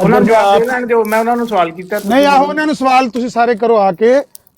ਉਹਨਾਂ ਜਵਾਬ ਦੇਣ ਦਿਓ। ਮੈਂ ਉਹਨਾਂ ਨੂੰ ਸਵਾਲ ਕੀਤਾ। ਨਹੀਂ ਆਹੋ ਉਹਨਾਂ ਨੂੰ ਸਵਾਲ ਤੁਸੀਂ ਸਾਰੇ ਕਰੋ ਆ ਕੇ,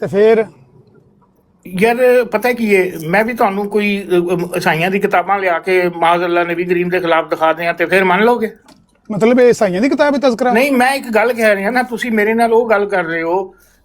ਤੇ ਫਿਰ ਯਾਰ ਪਤਾ ਕੀ ਹੈ, ਮੈਂ ਵੀ ਤੁਹਾਨੂੰ ਕੋਈ ਈਸਾਈਆਂ ਦੀ ਕਿਤਾਬਾਂ ਲਿਆ ਕੇ ਮਾਜ਼ਅੱਲਾ ਨਬੀ ਕਰੀਮ ਦੇ ਖਿਲਾਫ ਦਿਖਾ ਦਿਆਂ ਤੇ ਫਿਰ ਮੰਨ ਲਓਗੇ? ਮਤਲਬ ਇਹ ਈਸਾਈਆਂ ਦੀ ਕਿਤਾਬ ਹੈ ਤਜ਼ਕਰਾ? ਨਹੀਂ, ਮੈਂ ਇੱਕ ਗੱਲ ਕਹਿ ਰਿਹਾ ਨਾ, ਤੁਸੀਂ ਮੇਰੇ ਨਾਲ ਉਹ ਗੱਲ ਕਰ ਰਹੇ ਹੋ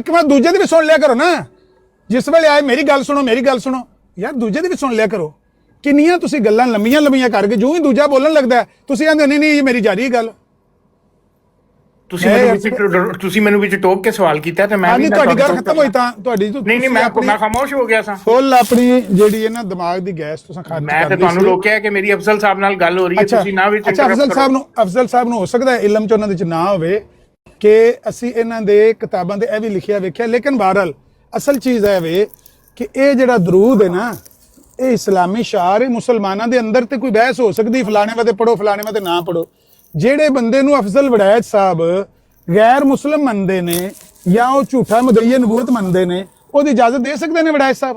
ਇੱਕ ਵਾਰ ਦੂਜੇ ਦੀ ਵੀ ਸੁਣ ਲਿਆ ਕਰੋ ਨਾ। ਜਿਸ ਵੇਲੇ ਆਏ ਮੇਰੀ ਗੱਲ ਸੁਣੋ ਯਾਰ, ਦੂਜੇ ਦੀ ਵੀ ਸੁਣ ਲਿਆ ਕਰੋ। ਕਿੰਨੀਆਂ ਤੁਸੀਂ ਗੱਲਾਂ ਲੰਮੀਆਂ ਕਰਕੇ ਜੋ ਹੀ ਦੂਜਾ ਬੋਲਣ ਲੱਗਦਾ ਤੁਸੀਂ ਕਹਿੰਦੇ ਨਹੀਂ ਇਹ ਮੇਰੀ ਜਾਰੀ ਗੱਲ। ਤੁਸੀਂ ਮੈਨੂੰ ਵਿੱਚ ਟੋਕ ਕੇ ਸਵਾਲ ਕੀਤਾ ਤੇ ਮੈਂ ਵੀ ਤੁਹਾਡੀ ਗੱਲ ਖਤਮ ਹੋਈ ਤਾਂ ਤੁਹਾਡੀ ਨਹੀਂ ਮੈਂ ਖਾਮੋਸ਼ ਹੋ ਗਿਆ ਸਾਂ। ਫੁੱਲ ਆਪਣੀ ਜਿਹੜੀ ਹੈ ਨਾ ਦਿਮਾਗ ਦੀ ਗੈਸ ਤੁਸੀਂ ਖਾਲੀ ਮੈਂ ਤੇ ਤੁਹਾਨੂੰ ਰੋਕਿਆ ਕਿ ਮੇਰੀ ਅਫਜ਼ਲ ਸਾਹਿਬ ਨਾਲ ਗੱਲ ਹੋ ਰਹੀ ਹੈ, ਤੁਸੀਂ ਨਾ ਵਿੱਚ ਅੱਛਾ ਅਫਜ਼ਲ ਸਾਹਿਬ ਨੂੰ ਹੋ ਸਕਦਾ ਹੈ ਇਲਮ ਚ ਉਹਨਾਂ ਦੇ ਚ ਨਾ ਹੋਵੇ ਕਿ ਅਸੀਂ ਇਹਨਾਂ ਦੇ ਕਿਤਾਬਾਂ ਦੇ ਇਹ ਵੀ ਲਿਖਿਆ ਵੇਖਿਆ। ਲੇਕਿਨ ਬਹਰਹਾਲ ਅਸਲ ਚੀਜ਼ ਹੈ ਵੇ ਕਿ ਇਹ ਜਿਹੜਾ ਦਰੂਦ ਹੈ ਨਾ, ਇਹ ਇਸਲਾਮੀ ਸ਼ਾਰ ਮੁਸਲਮਾਨਾਂ ਦੇ ਅੰਦਰ ਤੇ ਕੋਈ ਬਹਿਸ ਹੋ ਸਕਦੀ ਫਲਾਣੇ ਵਾਤੇ ਪੜੋ ਫਲਾਣੇ ਵਾਤੇ ਨਾ ਪੜੋ। ਜਿਹੜੇ ਬੰਦੇ ਨੂੰ ਅਫਜ਼ਲ ਵੜੈਤ ਸਾਹਿਬ ਗੈਰ ਮੁਸਲਮ ਮੰਨਦੇ ਨੇ ਜਾਂ ਉਹ ਝੂਠਾ ਮਦਈਏ ਨਬੂਵਤ ਮੰਨਦੇ ਨੇ, ਉਹਦੀ ਇਜਾਜ਼ਤ ਦੇ ਸਕਦੇ ਨੇ ਵੜੈਤ ਸਾਹਿਬ?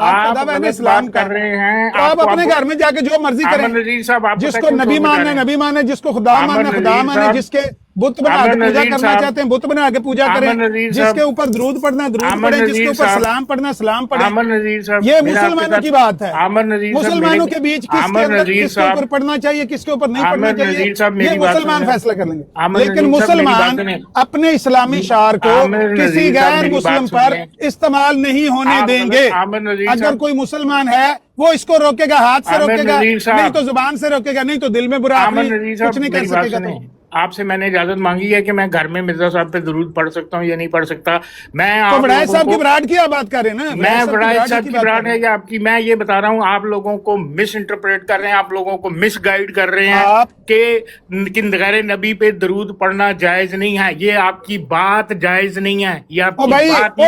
آپ کا دعویٰ ہے نا اسلام کا، کر رہے ہیں تو آپ اپنے گھر میں جا کے جو مرضی کریں، عامر نذیر صاحب، آپ جس کو نبی ماننا نبی مانے، جس کو خدا ماننا خدا مانے، جس کے بت بنا کے پوجا کرنا چاہتے ہیں بت بنا کے پوجا کریں، جس کے اوپر درود پڑھنا درود پڑھیں، جس کے اوپر سلام پڑھنا سلام پڑھیں۔ عامر نذیر صاحب، یہ مسلمانوں کی بات ہے، عامر نذیر صاحب، مسلمانوں کے بیچ کس کے اوپر پڑھنا چاہیے کس کے اوپر نہیں پڑھنا چاہیے، یہ مسلمان فیصلہ کر لیں گے، لیکن مسلمان اپنے اسلامی شعار کو کسی غیر مسلم پر استعمال نہیں ہونے دیں گے۔ اگر کوئی مسلمان ہے وہ اس کو روکے گا، ہاتھ سے روکے گا، نہیں تو زبان سے روکے گا، نہیں تو دل میں برا کچھ نہیں کر سکے گا۔ آپ سے میں نے اجازت مانگی ہے کہ میں گھر میں مرزا صاحب پہ درود پڑھ سکتا ہوں یا نہیں پڑھ سکتا؟ میں تو وڑائے صاحب کی براٹ کی آپ بات کر رہے ہیں نا، میں وڑائے صاحب کی براٹ ہے یا آپ کی؟ میں یہ بتا رہا ہوں آپ لوگوں کو مس انٹرپریٹ کر رہے ہیں، آپ لوگوں کو مس گائیڈ کر رہے ہیں کہ غیر نبی پہ درود پڑھنا جائز نہیں ہے۔ یہ آپ کی بات جائز نہیں ہے، یہ آپ کی بات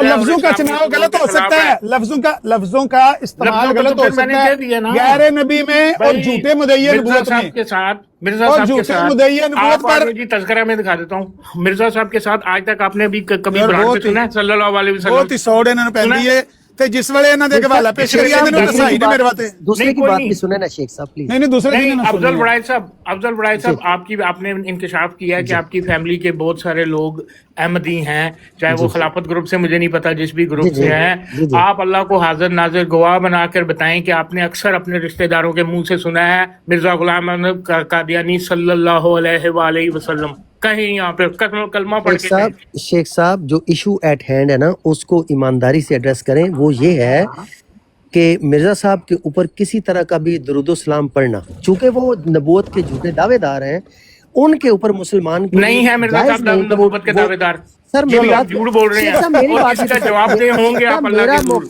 لفظوں کا چناؤ غلط ہو سکتا ہے، لفظوں کا استعمال غلط ہو سکتا ہے۔ غیر نبی میں اور جھوٹے مدعی نبوت میں کے ساتھ مرزا صاحب کے ساتھ آپ جی تذکرہ میں دکھا دیتا ہوں، مرزا صاحب کے ساتھ آج تک آپ نے بھی کبھی براٹ پہ سنا ہے صلی اللہ علیہ وسلم؟ بہت ہی سوڑ انہوں نے پہن دی ہے تے جس ویلے انہاں دے حوالہ پیش کری انہوں نے صحیح نہیں میرے باتے دوسرے کی بات بھی سنیں نا شیخ صاحب پلیز۔ نہیں دوسرے کی نہیں، افضل بڑائے صاحب آپ نے انکشاف کیا کہ آپ کی فیملی کے بہت سارے لوگ احمدی ہیں، چاہے وہ خلافت گروپ سے، مجھے نہیں پتا جس بھی گروپ سے ہیں۔ آپ اللہ کو حاضر ناظر گواہ بنا کر بتائیں کہ آپ نے اکثر اپنے رشتہ داروں کے منہ سے سنا ہے مرزا غلام احمد قادیانی صلی اللہ علیہ وآلہ وسلم، کہیں یہاں پہ کلمہ پڑھ کے شیخ صاحب جو ایشو ایٹ ہینڈ ہے نا اس کو ایمانداری سے ایڈریس کریں۔ وہ یہ ہے کہ مرزا صاحب کے اوپر کسی طرح کا بھی درود و سلام پڑھنا، چونکہ وہ نبوت کے جھوٹے دعوے دار ہیں، ان کے اوپر مسلمان نہیں ہے مرزا صاحب نبوت کے دعوے دار، سر آپ جھوٹ بول رہے ہیں اور اس کا جواب دے ہوں گے آپ اللہ کے دور۔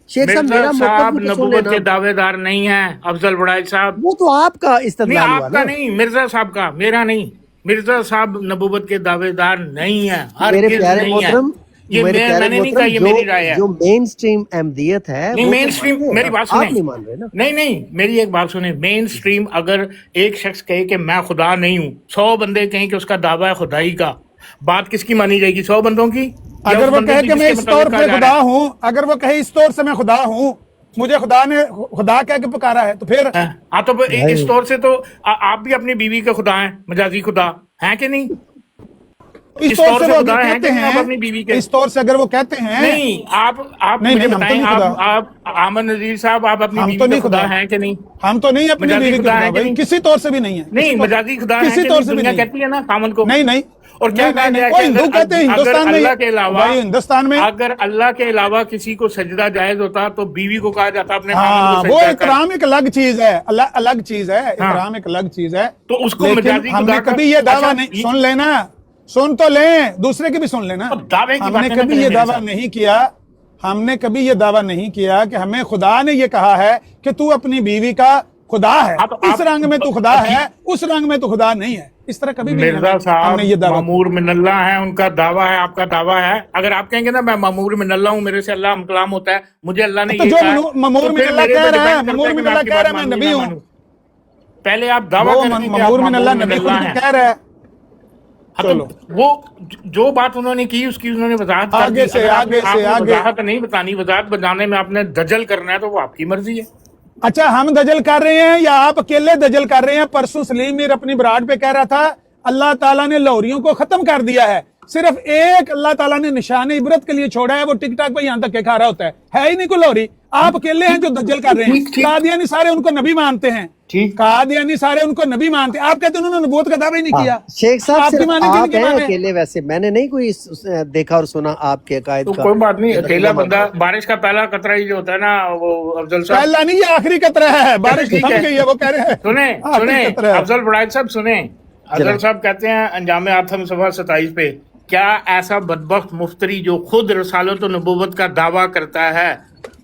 مرزا صاحب نبوت کے دعوے دار نہیں ہیں افضل بڑائے صاحب، وہ تو آپ کا نہیں استدلال ہوا آپ کا نہیں، مرزا صاحب کا، میرا نہیں۔ مرزا صاحب نبوت کے دعوے دار نہیں ہیں، میرے پیارے محترم، یہ میں نے نہیں کہا، یہ میری رائے ہے۔ جو مین سٹریم احمدیت ہے نہیں مین سٹریم، میری بات سنیں، آپ نہیں مان رہے نا۔ نہیں میری ایک بات سنیں، مین سٹریم اگر ایک شخص کہے کہ میں خدا نہیں ہوں، 100 بندے کہیں کہ اس کا دعویٰ ہے خدائی کا، بات کس کی مانی جائے گی؟ 100 بندوں کی؟ اگر وہ کہے کہ میں اس طور پہ خدا ہوں، اگر وہ کہے اس طور سے میں خدا ہوں، مجھے خدا نے خدا کہہ کے پکارا ہے، تو پھر تو اس طور سے تو آپ بھی اپنی بیوی کا خدا ہیں، مجازی خدا ہیں کہ نہیں؟ اس طور سے وہ کہتے ہیں، اس طور سے اگر وہ کہتے ہیں، نہیں آپ مجھے بتائیں، آپ عامر نذیر صاحب آپ اپنی بیوی کا خدا ہیں کہ نہیں؟ ہم تو نہیں اپنی بیوی کا خدا ہیں، کسی طور سے بھی نہیں ہے، نہیں مجازی خدا ہیں، کسی طور سے بھی دنیا نہیں کہتی ہے نا خامن کو، نہیں اور کیا وہ ہندو کہتے ہیں ہندوستان میں، اللہ کے علاوہ ہندوستان میں اگر اللہ کے علاوہ کسی کو سجدہ جائز ہوتا تو بیوی کو کہا جاتا اپنے ہاں، وہ احترام ایک الگ چیز ہے، الگ چیز ہے، احترام ایک الگ چیز ہے، تو اس کو مجازی ہم نے کبھی یہ دعویٰ نہیں، سن لینا، سن تو لیں، دوسرے کی بھی سن لینا، ہم نے کبھی یہ دعویٰ نہیں کیا، ہم نے کبھی یہ دعویٰ نہیں کیا کہ ہمیں خدا نے یہ کہا ہے کہ تو اپنی بیوی کا خدا ہے، اس رنگ میں تو خدا ہے، اس رنگ میں تو خدا نہیں ہے، اس طرح کبھی بھی مرزا صاحب مامور من اللہ ہے، ان کا دعویٰ ہے، آپ کا دعویٰ ہے، اگر آپ کہیں گے نا میں مامور من اللہ ہوں، میرے سے اللہ ہم کلام ہوتا ہے، مجھے اللہ نے یہ کہا ہے، جو مامور من اللہ کہہ رہا ہے، مامور من اللہ کہہ رہا ہے میں نبی ہوں، پہلے آپ دعویٰ کریں کہ مامور من اللہ نبی خود کہہ رہا ہے، وہ جو بات انہوں نے کی اس کی انہوں نے وضاحت کر دی، وضاحت نہیں بتانی، وضاحت بتانے میں آپ نے دجل کرنا ہے تو وہ آپ کی مرضی ہے۔ اچھا ہم دجل کر رہے ہیں یا آپ اکیلے دجل کر رہے ہیں؟ پرسوں سلیم میر اپنی براڈ پہ کہہ رہا تھا اللہ تعالیٰ نے لاہوریوں کو ختم کر دیا ہے، صرف ایک اللہ تعالیٰ نے نشان عبرت کے لیے چھوڑا ہے، وہ ٹک ٹاک پہ یہاں تک کے کھا رہا ہوتا ہے ہی نہیں کوئی لاہوری، آپ اکیلے ہیں جو دجل کر رہے ہیں۔ قادیانی سارے ان کو نبی مانتے ہیں، قادیانی سارے ان کو نبی مانتے ہیں، آپ کہتے ہیں انہوں نے نبوت کا دعویٰ ہی نہیں کیا۔ شیخ صاحب صرف آپ ہیں اکیلے، ویسے میں نے نہیں کوئی دیکھا اور سنا آپ کے عقائد کا۔ کوئی بات نہیں، اکیلا بندہ، بارش کا پہلا قطرہ ہی جو ہوتا ہے نا وہ افضل صاحب، پہلا نہیں یہ آخری قطرہ ہے، بارش تھم گئی ہے، وہ کہہ رہے ہیں سنیں افضل بڑائے صاحب، سنیں افضل صاحب کہتے ہیں انجام آتم صفحہ 27 پہ، کیا ایسا بدبخت مفتری جو خود رسالت و نبوت کا دعویٰ کرتا ہے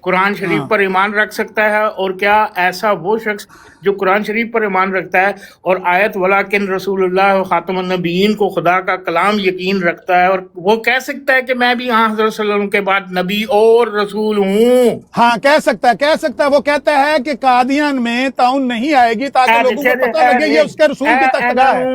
قرآن شریف پر ایمان رکھ سکتا ہے؟ اور کیا ایسا وہ شخص جو قرآن شریف پر ایمان رکھتا ہے اور آیت ولیکن رسول اللہ خاتم النبیین کو خدا کا کلام یقین رکھتا ہے، اور وہ کہہ سکتا ہے کہ میں بھی ہاں حضرت صلی اللہ علیہ وسلم کے بعد نبی اور رسول ہوں؟ ہاں کہہ سکتا ہے، وہ کہتا ہے کہ قادیان میں تعاون نہیں آئے گی تاکہ لوگوں کو پتہ لگے یہ اس کے رسول کی تقدیر ہے۔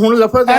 ਹੁਣ ਲਫ਼ਜ਼ ਹੈ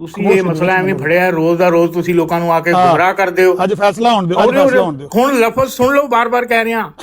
ਤੁਸੀਂ ਇਹ ਮਸਲਾ ਐਵੇਂ ਫੜਿਆ ਰੋਜ਼ ਦਾ ਰੋਜ਼ ਤੁਸੀਂ ਲੋਕਾਂ ਨੂੰ ਆ ਕੇ ਗੁੰਮਰਾਹ ਕਰਦੇ ਹੋ। ਅੱਜ ਫੈਸਲਾ ਹੋਣ ਦਿਓ। ਹੁਣ ਲਫ਼ਜ਼ ਸੁਣ ਲਓ, ਬਾਰ-ਬਾਰ ਕਹਿ ਰਹੇ ਹਾਂ,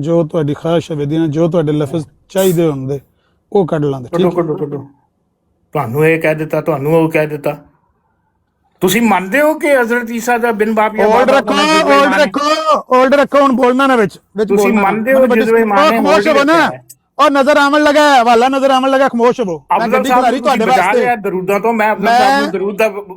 ਜੋ ਤੁਹਾਡੀ ਖਾਹਿਸ਼ ਹੈ ਬੇਦੀਆਂ, ਜੋ ਤੁਹਾਡੇ ਲਫ਼ਜ਼ ਚਾਹੀਦੇ ਹੁੰਦੇ ਉਹ ਕੱਢ ਲਾਂਦੇ, ਕੱਢੋ ਠੀਕ ਹੈ। ਕੱਢੋ ਕੱਢੋ, ਤੁਹਾਨੂੰ ਇਹ ਕਹਿ ਦਿੱਤਾ, ਤੁਹਾਨੂੰ ਉਹ ਕਹਿ ਦਿੱਤਾ। ਤੁਸੀਂ ਮੰਨਦੇ ਹੋ ਕਿ ਹਜ਼ਰਤ ਈਸਾ ਦਾ ਬਿਨ ਬਾਪ ਜਾਂ ਹੋਲਡ ਬਾਪ ਰੱਖੋ, ਹੋਣਾ ਜਿਸਵੇਂ ਹੋਲਡ ਮਾਂ ਨੇ? ਰੱਖੋ, ਹੋਲਡ ਰੱਖੋ, ਹੁਣ ਬੋਲਣਾ ਨਾ ਵਿੱਚ ਤੁਸੀਂ ਬੋਲਣਾ ਮੰਨਦੇ ਹੋ ਜਿਸਵੇਂ ਮਾਂ ਨੇ ਖਾਮੋਸ਼ hold ਹੋ ਨਾ, ਰੱਖਿਆ ਹੈ? ਉਹ ਨਜ਼ਰ ਆਵਣ ਲੱਗਾ ਹੈ, ਹਵਾਲਾ ਨਜ਼ਰ ਆਵਣ ਲੱਗਾ, ਖਾਮੋਸ਼ ਹੋ। ਮੈਂ ਅਫਜ਼ਲ ਗੱਡੀ ਸਾਹਿਬ ਖਿਲਾਰੀ ਨੂੰ ਤੁਸੀਂ ਤੁਹਾਡੇ ਬਚਾ ਵਾਸਤੇ, ਲਿਆ ਦਰੂਦਾਂ ਤੋਂ। ਮੈਂ ਅਫਜ਼ਲ ਸਾਹਿਬ ਨੂੰ ਦਰੂਦ ਦਾ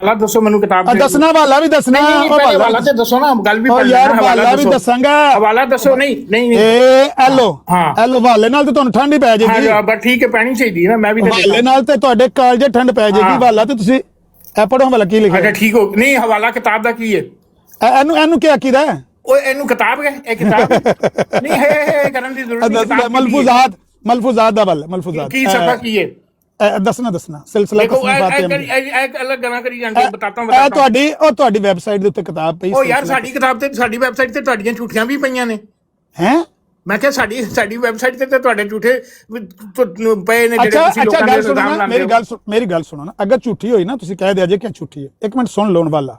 ਅੱਲਾ ਦੱਸੋ ਮੈਨੂੰ ਕਿਤਾਬ ਦੇ। ਦੱਸਣਾ ਵਾਲਾ ਵੀ ਦੱਸਣਾ, ਨਹੀਂ ਪਹਿਲੇ ਹਵਾਲਾ ਤੇ ਦੱਸੋ ਨਾ, ਗੱਲ ਵੀ ਪੜ੍ਹ ਯਾਰ ਲੈਣਾ। ਵਾਲਾ ਵੀ ਦੱਸਾਂਗਾ, ਹਵਾਲਾ ਦੱਸੋ। ਨਹੀਂ ਨਹੀਂ ਇਹ ਐਲੋ ਹਾਂ। ਐਲੋ ਵਾਲੇ ਨਾਲ ਤੇ ਤੁਹਾਨੂੰ ਠੰਡ ਹੀ ਪੈ ਜਾਏਗੀ। ਹਾਂ ਬਸ ਠੀਕ ਹੈ, ਪੈਣੀ ਚਾਹੀਦੀ ਹੈ ਨਾ, ਮੈਂ ਵੀ ਤਾਂ ਵਾਲੇ ਨਾਲ ਤੇ ਤੁਹਾਡੇ ਕਾਲਜੇ ਠੰਡ ਪੈ ਜਾਏਗੀ। ਵਾਲਾ ਤੇ ਤੁਸੀਂ ਇਹ ਪੜੋ ਵਾਲਾ ਕੀ ਲਿਖਿਆ। ਅੱਛਾ ਠੀਕ ਹੋ। ਨਹੀਂ ਹਵਾਲਾ ਕਿਤਾਬ ਦਾ ਕੀ ਹੈ? ਇਹਨੂੰ ਕੀ ਆਖੀਦਾ ਹੈ? ਉਹ ਇਹਨੂੰ ਕਿਤਾਬ ਹੈ, ਇਹ ਕਿਤਾਬ ਨਹੀਂ ਹੈ ਕਰਨ ਦੀ ਜ਼ਰੂਰਤ ਨਹੀਂ। ਕਿਤਾਬ ਮਲਫੂਜ਼ਾਤ ਦਾ ਵੱਲ ਮਲਫੂਜ਼ਾਤ ਕੀ ਸਫਾ ਕੀ ਹੈ? ਦੱਸਣਾ ਸਿਲਸਿਲਾ ਦੇਖੋ ਤਸਨੀਫਾਤ ਅਲੱਗ ਗੱਲਾਂ ਕਰੀ ਜਾਂਦੇ, ਬਤਾਤਾ ਤੁਹਾਡੀ ਵੈਬਸਾਈਟ ਦੇ ਉੱਤੇ ਕਿਤਾਬ ਪਈ। ਉਹ ਯਾਰ ਸਾਡੀ ਕਿਤਾਬ ਤੇ, ਸਾਡੀ ਵੈਬਸਾਈਟ ਤੇ ਤੁਹਾਡੀਆਂ ਝੂਠੀਆਂ ਵੀ ਪਈਆਂ ਨੇ। ਹੈ ਮੈਂ ਕਿਹਾ ਸਾਡੀ ਵੈਬਸਾਈਟ ਤੇ ਤੁਹਾਡੇ ਝੂਠੇ ਪਏ ਨੇ ਜਿਹੜੇ ਅੱਛਾ ਤੁਸੀਂ ਲੋਕਾਂ ਦੇ ਇਲਜ਼ਾਮ ਲਾਉਂਦੇ ਹੋ। ਮੇਰੀ ਗੱਲ ਸੁਣੋ ਨਾ, ਅਗਰ ਝੂਠੀ ਹੋਈ ਨਾ ਤੁਸੀਂ ਕਹਿ ਦਿਆ ਜੇ ਕਿ ਝੂਠੀ ਹੈ। ਇੱਕ ਮਿੰਟ ਸੁਣ ਲੋਣ ਵਾਲਾ।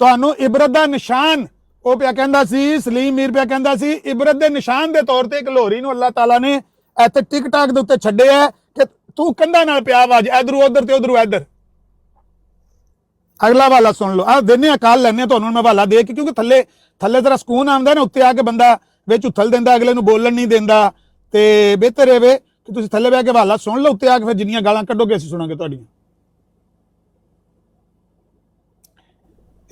ਤੁਹਾਨੂੰ ਇਬਰਤ ਦਾ ਨਿਸ਼ਾਨ ਉਹ ਪਿਆ ਕਹਿੰਦਾ ਸੀ, ਸਲੀਮ ਮੀਰ ਪਿਆ ਕਹਿੰਦਾ ਸੀ, ਇਬਰਤ ਦੇ ਨਿਸ਼ਾਨ ਦੇ ਤੌਰ ਤੇ ਇੱਕ ਲੋਹਰੀ ਨੂੰ ਅੱਲਾਹ ਤਾਲਾ ਨੇ ਇੱਥੇ ਟਿਕਟਾਕ ਦੇ ਉੱਤੇ ਛੱਡਿਆ ਕਿ ਤੂੰ ਕੰਧਾਂ ਨਾਲ ਪਿਆ ਆਵਾਜ਼ ਇਧਰੋਂ ਉਧਰ ਤੇ ਉਧਰੋਂ ਇੱਧਰ। ਅਗਲਾ ਵਾਲਾ ਸੁਣ ਲਓ। ਆ ਦਿਨੇ ਅਕਾਲ ਲੈਣੇ ਤੁਹਾਨੂੰ ਮੈਂ ਵਾਲਾ ਦੇ ਕੇ, ਕਿਉਂਕਿ ਥੱਲੇ ਜ਼ਰਾ ਸਕੂਨ ਆਉਂਦਾ ਨਾ, ਉੱਤੇ ਆ ਕੇ ਬੰਦਾ ਵਿੱਚ ਉਥਲ ਦਿੰਦਾ, ਅਗਲੇ ਨੂੰ ਬੋਲਣ ਨਹੀਂ ਦਿੰਦਾ, ਤੇ ਬਿਹਤਰ ਇਹ ਕਿ ਤੁਸੀਂ ਥੱਲੇ ਬਹਿ ਕੇ ਵਾਲਾ ਸੁਣ ਲਓ, ਉੱਤੇ ਆ ਕੇ ਫਿਰ ਜਿੰਨੀਆਂ ਗਾਲਾਂ ਕੱਢੋਗੇ ਅਸੀਂ ਸੁਣਾਂਗੇ ਤੁਹਾਡੀਆਂ।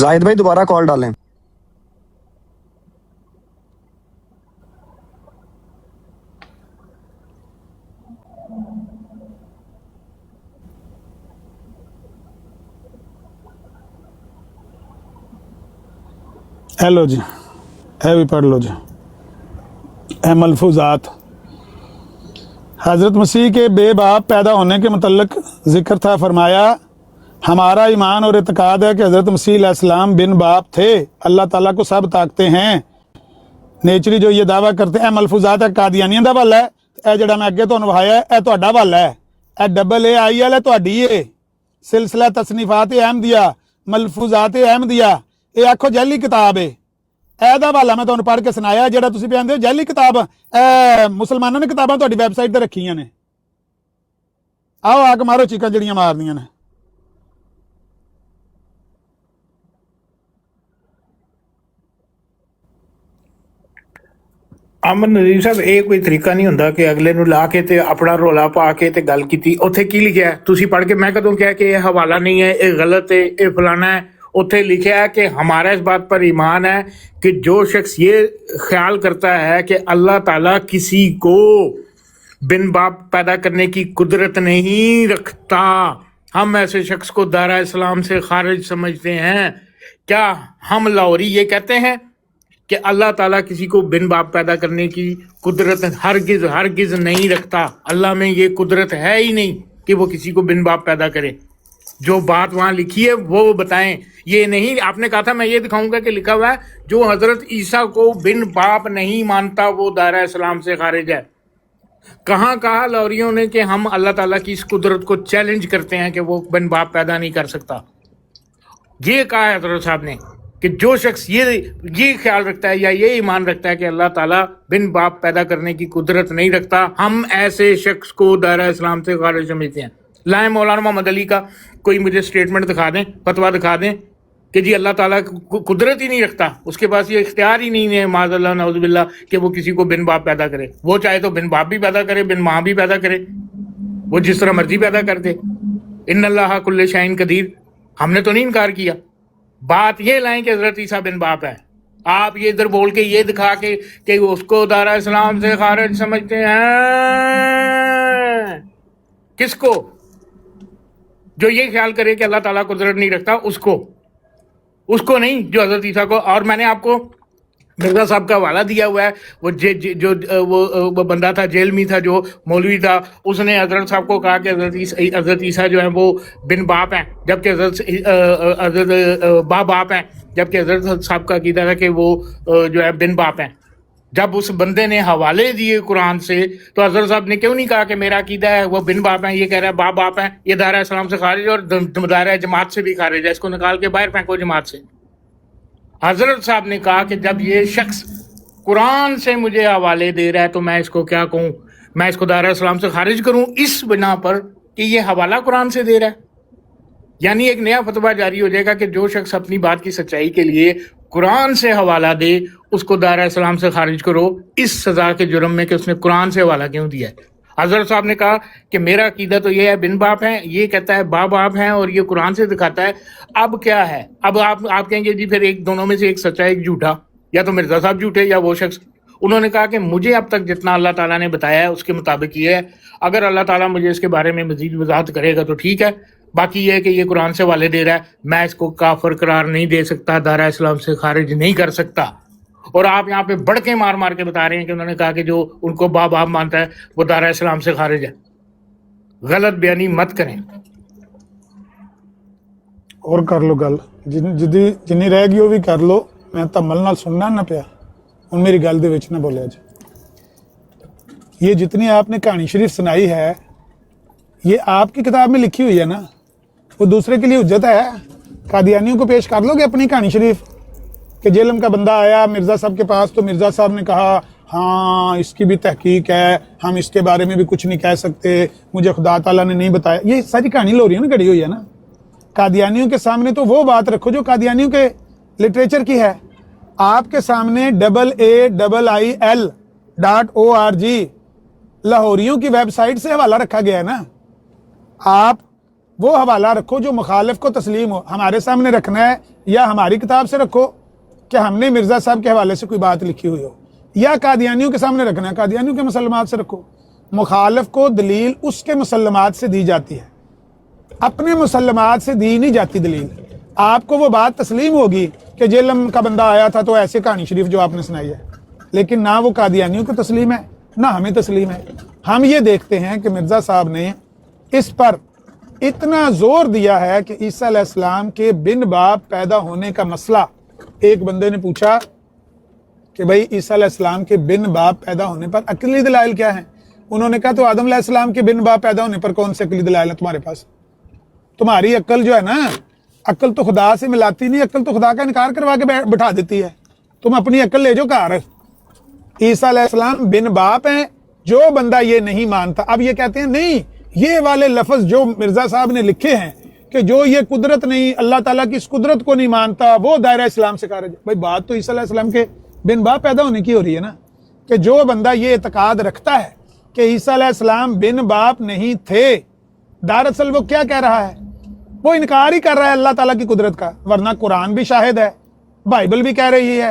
زاہد بھائی دوبارہ کال ڈالیں. ہیلو جی، ہے بھی پڑھ لو جی. اے ملفوظات، حضرت مسیح کے بے باپ پیدا ہونے کے متعلق ذکر تھا. فرمایا ہمارا ایمان اور اعتقاد ہے کہ حضرت مسیح علیہ السلام بن باپ تھے. اللہ تعالیٰ کو سب طاقتیں ہیں. نیچری جو یہ دعویٰ کرتے ہیں، اے ملفوظات ہے قادیانیاں دا والا ہے. اے جڑا میں اگے تہاڈوں وہایا ہے اے تہاڈا والا ہے. اے ڈبل اے آئی ایل ہے تہاڈی ہے. سلسلہ تصنیفات احمدیہ، ملفوظات احمدیہ، یہ آکھو جعلی کتاب ہے. اے دا والا میں تہاڈوں پڑھ کے سنایا جڑا تسی پہ آندے ہو جعلی کتاب. اے مسلمانوں نے کتاباں تہاڈی ویب سائٹ تے رکھیاں نے. آؤ آ کے مارو چیکاں جڑیاں مارنیاں نے. ਅਮਨ ਨਜ਼ੀਰ ਸਾਹਿਬ, ਇਹ ਕੋਈ ਤਰੀਕਾ ਨਹੀਂ ਹੁੰਦਾ ਕਿ ਅਗਲੇ ਨੂੰ ਲਾ ਕੇ ਤੇ ਆਪਣਾ ਰੋਲਾ ਪਾ ਕੇ ਤੇ ਗੱਲ ਕੀਤੀ. ਉੱਥੇ ਕੀ ਲਿਖਿਆ ਹੈ? ਤੁਸੀਂ ਪੜ੍ਹ ਕੇ, ਮੈਂ ਕਦੋਂ ਕਿਹਾ ਕਿ ਇਹ ਹਵਾਲਾ ਨਹੀਂ ਹੈ, ਇਹ ਗਲਤ ਹੈ, ਇਹ ਫਲਾਣਾ ہے. ਉੱਥੇ ਲਿਖਿਆ ہے کہ ہمارا اس بات پر ایمان ہے کہ جو شخص یہ خیال کرتا ہے کہ اللہ تعالیٰ کسی کو بن باپ پیدا کرنے کی قدرت نہیں رکھتا، ہم ایسے شخص کو دارہ اسلام سے خارج سمجھتے ہیں. کیا ہم لاہوری یہ کہتے ہیں کہ اللہ تعالیٰ کسی کو بن باپ پیدا کرنے کی قدرت ہرگز نہیں رکھتا؟ اللہ میں یہ قدرت ہے ہی نہیں کہ وہ کسی کو بن باپ پیدا کرے. جو بات وہاں لکھی ہے وہ بتائیں. یہ نہیں، آپ نے کہا تھا میں یہ دکھاؤں گا کہ لکھا ہوا ہے جو حضرت عیسیٰ کو بن باپ نہیں مانتا وہ دائرہ اسلام سے خارج ہے. کہاں کہا لاہوریوں نے کہ ہم اللہ تعالیٰ کی اس قدرت کو چیلنج کرتے ہیں کہ وہ بن باپ پیدا نہیں کر سکتا؟ یہ کہا ہے حضرت صاحب نے کہ جو شخص یہ خیال رکھتا ہے یا یہ ایمان رکھتا ہے کہ اللہ تعالیٰ بن باپ پیدا کرنے کی قدرت نہیں رکھتا، ہم ایسے شخص کو دائرہ اسلام سے خارج سمجھتے ہیں. لائیں مولانا محمد علی کا کوئی مجھے سٹیٹمنٹ دکھا دیں، فتویٰ دکھا دیں کہ جی اللہ تعالیٰ قدرت ہی نہیں رکھتا، اس کے پاس یہ اختیار ہی نہیں ہے معاذ اللہ نعوذ باللہ کہ وہ کسی کو بن باپ پیدا کرے. وہ چاہے تو بن باپ بھی پیدا کرے، بن ماں بھی پیدا کرے، وہ جس طرح مرضی پیدا کر دے. ان اللہ کل شیء قدیر، ہم نے تو نہیں انکار کیا. بات یہ لائیں کہ حضرت عیسیٰ بن باپ ہے. آپ یہ ادھر بول کے یہ دکھا کے کہ اس کو دارہ اسلام سے خارج سمجھتے ہیں. کس کو؟ جو یہ خیال کرے کہ اللہ تعالیٰ قدرت نہیں رکھتا، اس کو نہیں، جو حضرت عیسیٰ کو. اور میں نے آپ کو مرزا صاحب کا حوالہ دیا ہوا ہے. وہ بندہ تھا، جیل میں تھا، جو مولوی تھا، اس نے حضرت صاحب کو کہا کہ حضرت عیسیٰ جو ہیں وہ بن باپ ہیں، جبکہ حضرت باپ ہیں، جبکہ حضرت صاحب کا عقیدہ تھا کہ وہ جو ہے بن باپ ہیں. جب اس بندے نے حوالے دیے قرآن سے تو حضرت صاحب نے کیوں نہیں کہا کہ میرا عقیدہ ہے وہ بن باپ ہیں، یہ کہہ رہا ہے باپ ہیں، یہ دائرہ اسلام سے خارج اور دائرہ جماعت سے بھی خارج ہے، اس کو نکال کے باہر پھینکو جماعت سے. حضرت صاحب نے کہا کہ جب یہ شخص قرآن سے مجھے حوالے دے رہا ہے تو میں اس کو کیا کہوں، میں اس کو دائرہ اسلام سے خارج کروں اس بنا پر کہ یہ حوالہ قرآن سے دے رہا ہے. یعنی ایک نیا فتویٰ جاری ہو جائے گا کہ جو شخص اپنی بات کی سچائی کے لیے قرآن سے حوالہ دے اس کو دائرہ اسلام سے خارج کرو، اس سزا کے جرم میں کہ اس نے قرآن سے حوالہ کیوں دیا ہے. حضرت صاحب نے کہا کہ میرا عقیدہ تو یہ ہے بن باپ ہیں، یہ کہتا ہے باپ ہیں اور یہ قرآن سے دکھاتا ہے. اب کیا ہے؟ اب آپ کہیں گے جی پھر ایک دونوں میں سے ایک سچا ایک جھوٹا، یا تو مرزا صاحب جھوٹے یا وہ شخص. انہوں نے کہا کہ مجھے اب تک جتنا اللہ تعالیٰ نے بتایا ہے اس کے مطابق یہ ہے، اگر اللہ تعالیٰ مجھے اس کے بارے میں مزید وضاحت کرے گا تو ٹھیک ہے، باقی یہ ہے کہ یہ قرآن سے حوالے دے رہا ہے، میں اس کو کافر قرار نہیں دے سکتا، دائرہ اسلام سے خارج نہیں کر سکتا. اور آپ یہاں پہ بڑکے مار کے بتا رہے ہیں کہ انہوں نے کہا کہ جو ان کو باپ مانتا ہے وہ دائرہ اسلام سے خارج ہے. غلط بیانی مت کریں. اور کر لو گل جنی رہ گئی وہ بھی کر لو. میں تمل نال سننا نہ پیا ہوں، میری گل دے وچ نہ بولیا جی. یہ جتنی آپ نے کہانی شریف سنائی ہے یہ آپ کی کتاب میں لکھی ہوئی ہے نا، وہ دوسرے کے لیے حجت ہے. قادیانیوں کو پیش کر لو گے اپنی کہانی شریف کہ جیلم کا بندہ آیا مرزا صاحب کے پاس تو مرزا صاحب نے کہا ہاں اس کی بھی تحقیق ہے، ہم اس کے بارے میں بھی کچھ نہیں کہہ سکتے، مجھے خدا تعالیٰ نے نہیں بتایا. یہ ساری کہانی لاہوریوں نے گڑھی ہوئی ہے نا. قادیانیوں کے سامنے تو وہ بات رکھو جو قادیانیوں کے لٹریچر کی ہے. آپ کے سامنے AAIIL.org لاہوریوں کی ویب سائٹ سے حوالہ رکھا گیا ہے نا. آپ وہ حوالہ رکھو جو مخالف کو تسلیم ہو. ہمارے سامنے رکھنا ہے یا ہماری کتاب سے رکھو کہ ہم نے مرزا صاحب کے حوالے سے کوئی بات لکھی ہوئی ہو, یا قادیانیوں کے سامنے رکھنا ہے, قادیانیوں کے مسلمات سے رکھو. مخالف کو دلیل اس کے مسلمات سے دی جاتی ہے, اپنے مسلمات سے دی نہیں جاتی دلیل. آپ کو وہ بات تسلیم ہوگی کہ جیلم کا بندہ آیا تھا تو ایسے کہانی شریف جو آپ نے سنائی ہے, لیکن نہ وہ قادیانیوں کو تسلیم ہے نہ ہمیں تسلیم ہے. ہم یہ دیکھتے ہیں کہ مرزا صاحب نے اس پر اتنا زور دیا ہے کہ عیسیٰ علیہ السلام کے بن باپ پیدا ہونے کا مسئلہ, ایک بندے نے پوچھا کہ بھئی عیسیٰ علیہ السلام کے بن باپ پیدا ہونے پر عقلی دلائل کیا ہیں؟ انہوں نے کہا تو آدم علیہ السلام کے بن باپ پیدا ہونے پر کون سے عقلی دلائل ہیں تمہارے پاس؟ تمہاری عقل جو ہے نا, عقل تو خدا سے ملاتی نہیں, عقل تو خدا کا انکار کروا کے بٹھا دیتی ہے. تم اپنی عقل لے جو گھر. عیسیٰ علیہ السلام بن باپ ہیں, جو بندہ یہ نہیں مانتا. اب یہ کہتے ہیں نہیں, یہ والے لفظ جو مرزا صاحب نے لکھے ہیں کہ جو یہ قدرت نہیں, اللہ تعالیٰ کی اس قدرت کو نہیں مانتا, وہ دائرہ اسلام سے خارج ہے. بھائی بات تو عیسیٰ علیہ السلام کے بن باپ پیدا ہونے کی ہو رہی ہے نا, کہ جو بندہ یہ اعتقاد رکھتا ہے کہ عیسیٰ علیہ السلام بن باپ نہیں تھے, دراصل وہ کیا کہہ رہا ہے؟ وہ انکار ہی کر رہا ہے اللہ تعالیٰ کی قدرت کا. ورنہ قرآن بھی شاہد ہے, بائبل بھی کہہ رہی ہے.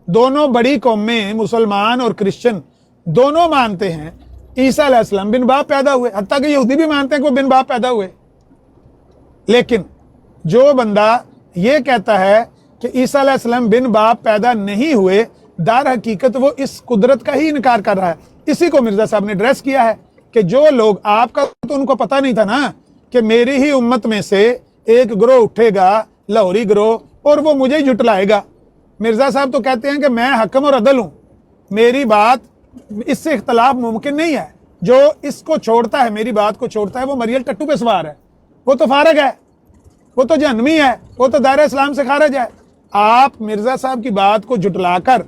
دونوں بڑی قومیں مسلمان اور کرسچن دونوں مانتے ہیں عیسیٰ علیہ السلام بن باپ پیدا ہوئے, حتیٰ کہ یہودی بھی مانتے ہیں کہ وہ بن باپ پیدا ہوئے. لیکن جو بندہ یہ کہتا ہے کہ عیسیٰ علیہ السلام بن باپ پیدا نہیں ہوئے, در حقیقت وہ اس قدرت کا ہی انکار کر رہا ہے. اسی کو مرزا صاحب نے ایڈریس کیا ہے کہ جو لوگ, آپ کا تو ان کو پتہ نہیں تھا نا کہ میری ہی امت میں سے ایک گروہ اٹھے گا, لاہوری گروہ, اور وہ مجھے ہی جھٹلائے گا. مرزا صاحب تو کہتے ہیں کہ میں حکم اور عدل ہوں, میری بات اس سے اختلاف ممکن نہیں ہے. جو اس کو چھوڑتا ہے, میری بات کو چھوڑتا ہے, وہ مریل ٹٹو پہ سوار ہے, وہ تو فارغ ہے, وہ تو جہنمی ہے, وہ تو دائرہ اسلام سے خارج ہے. آپ مرزا صاحب کی بات کو جھٹلا کر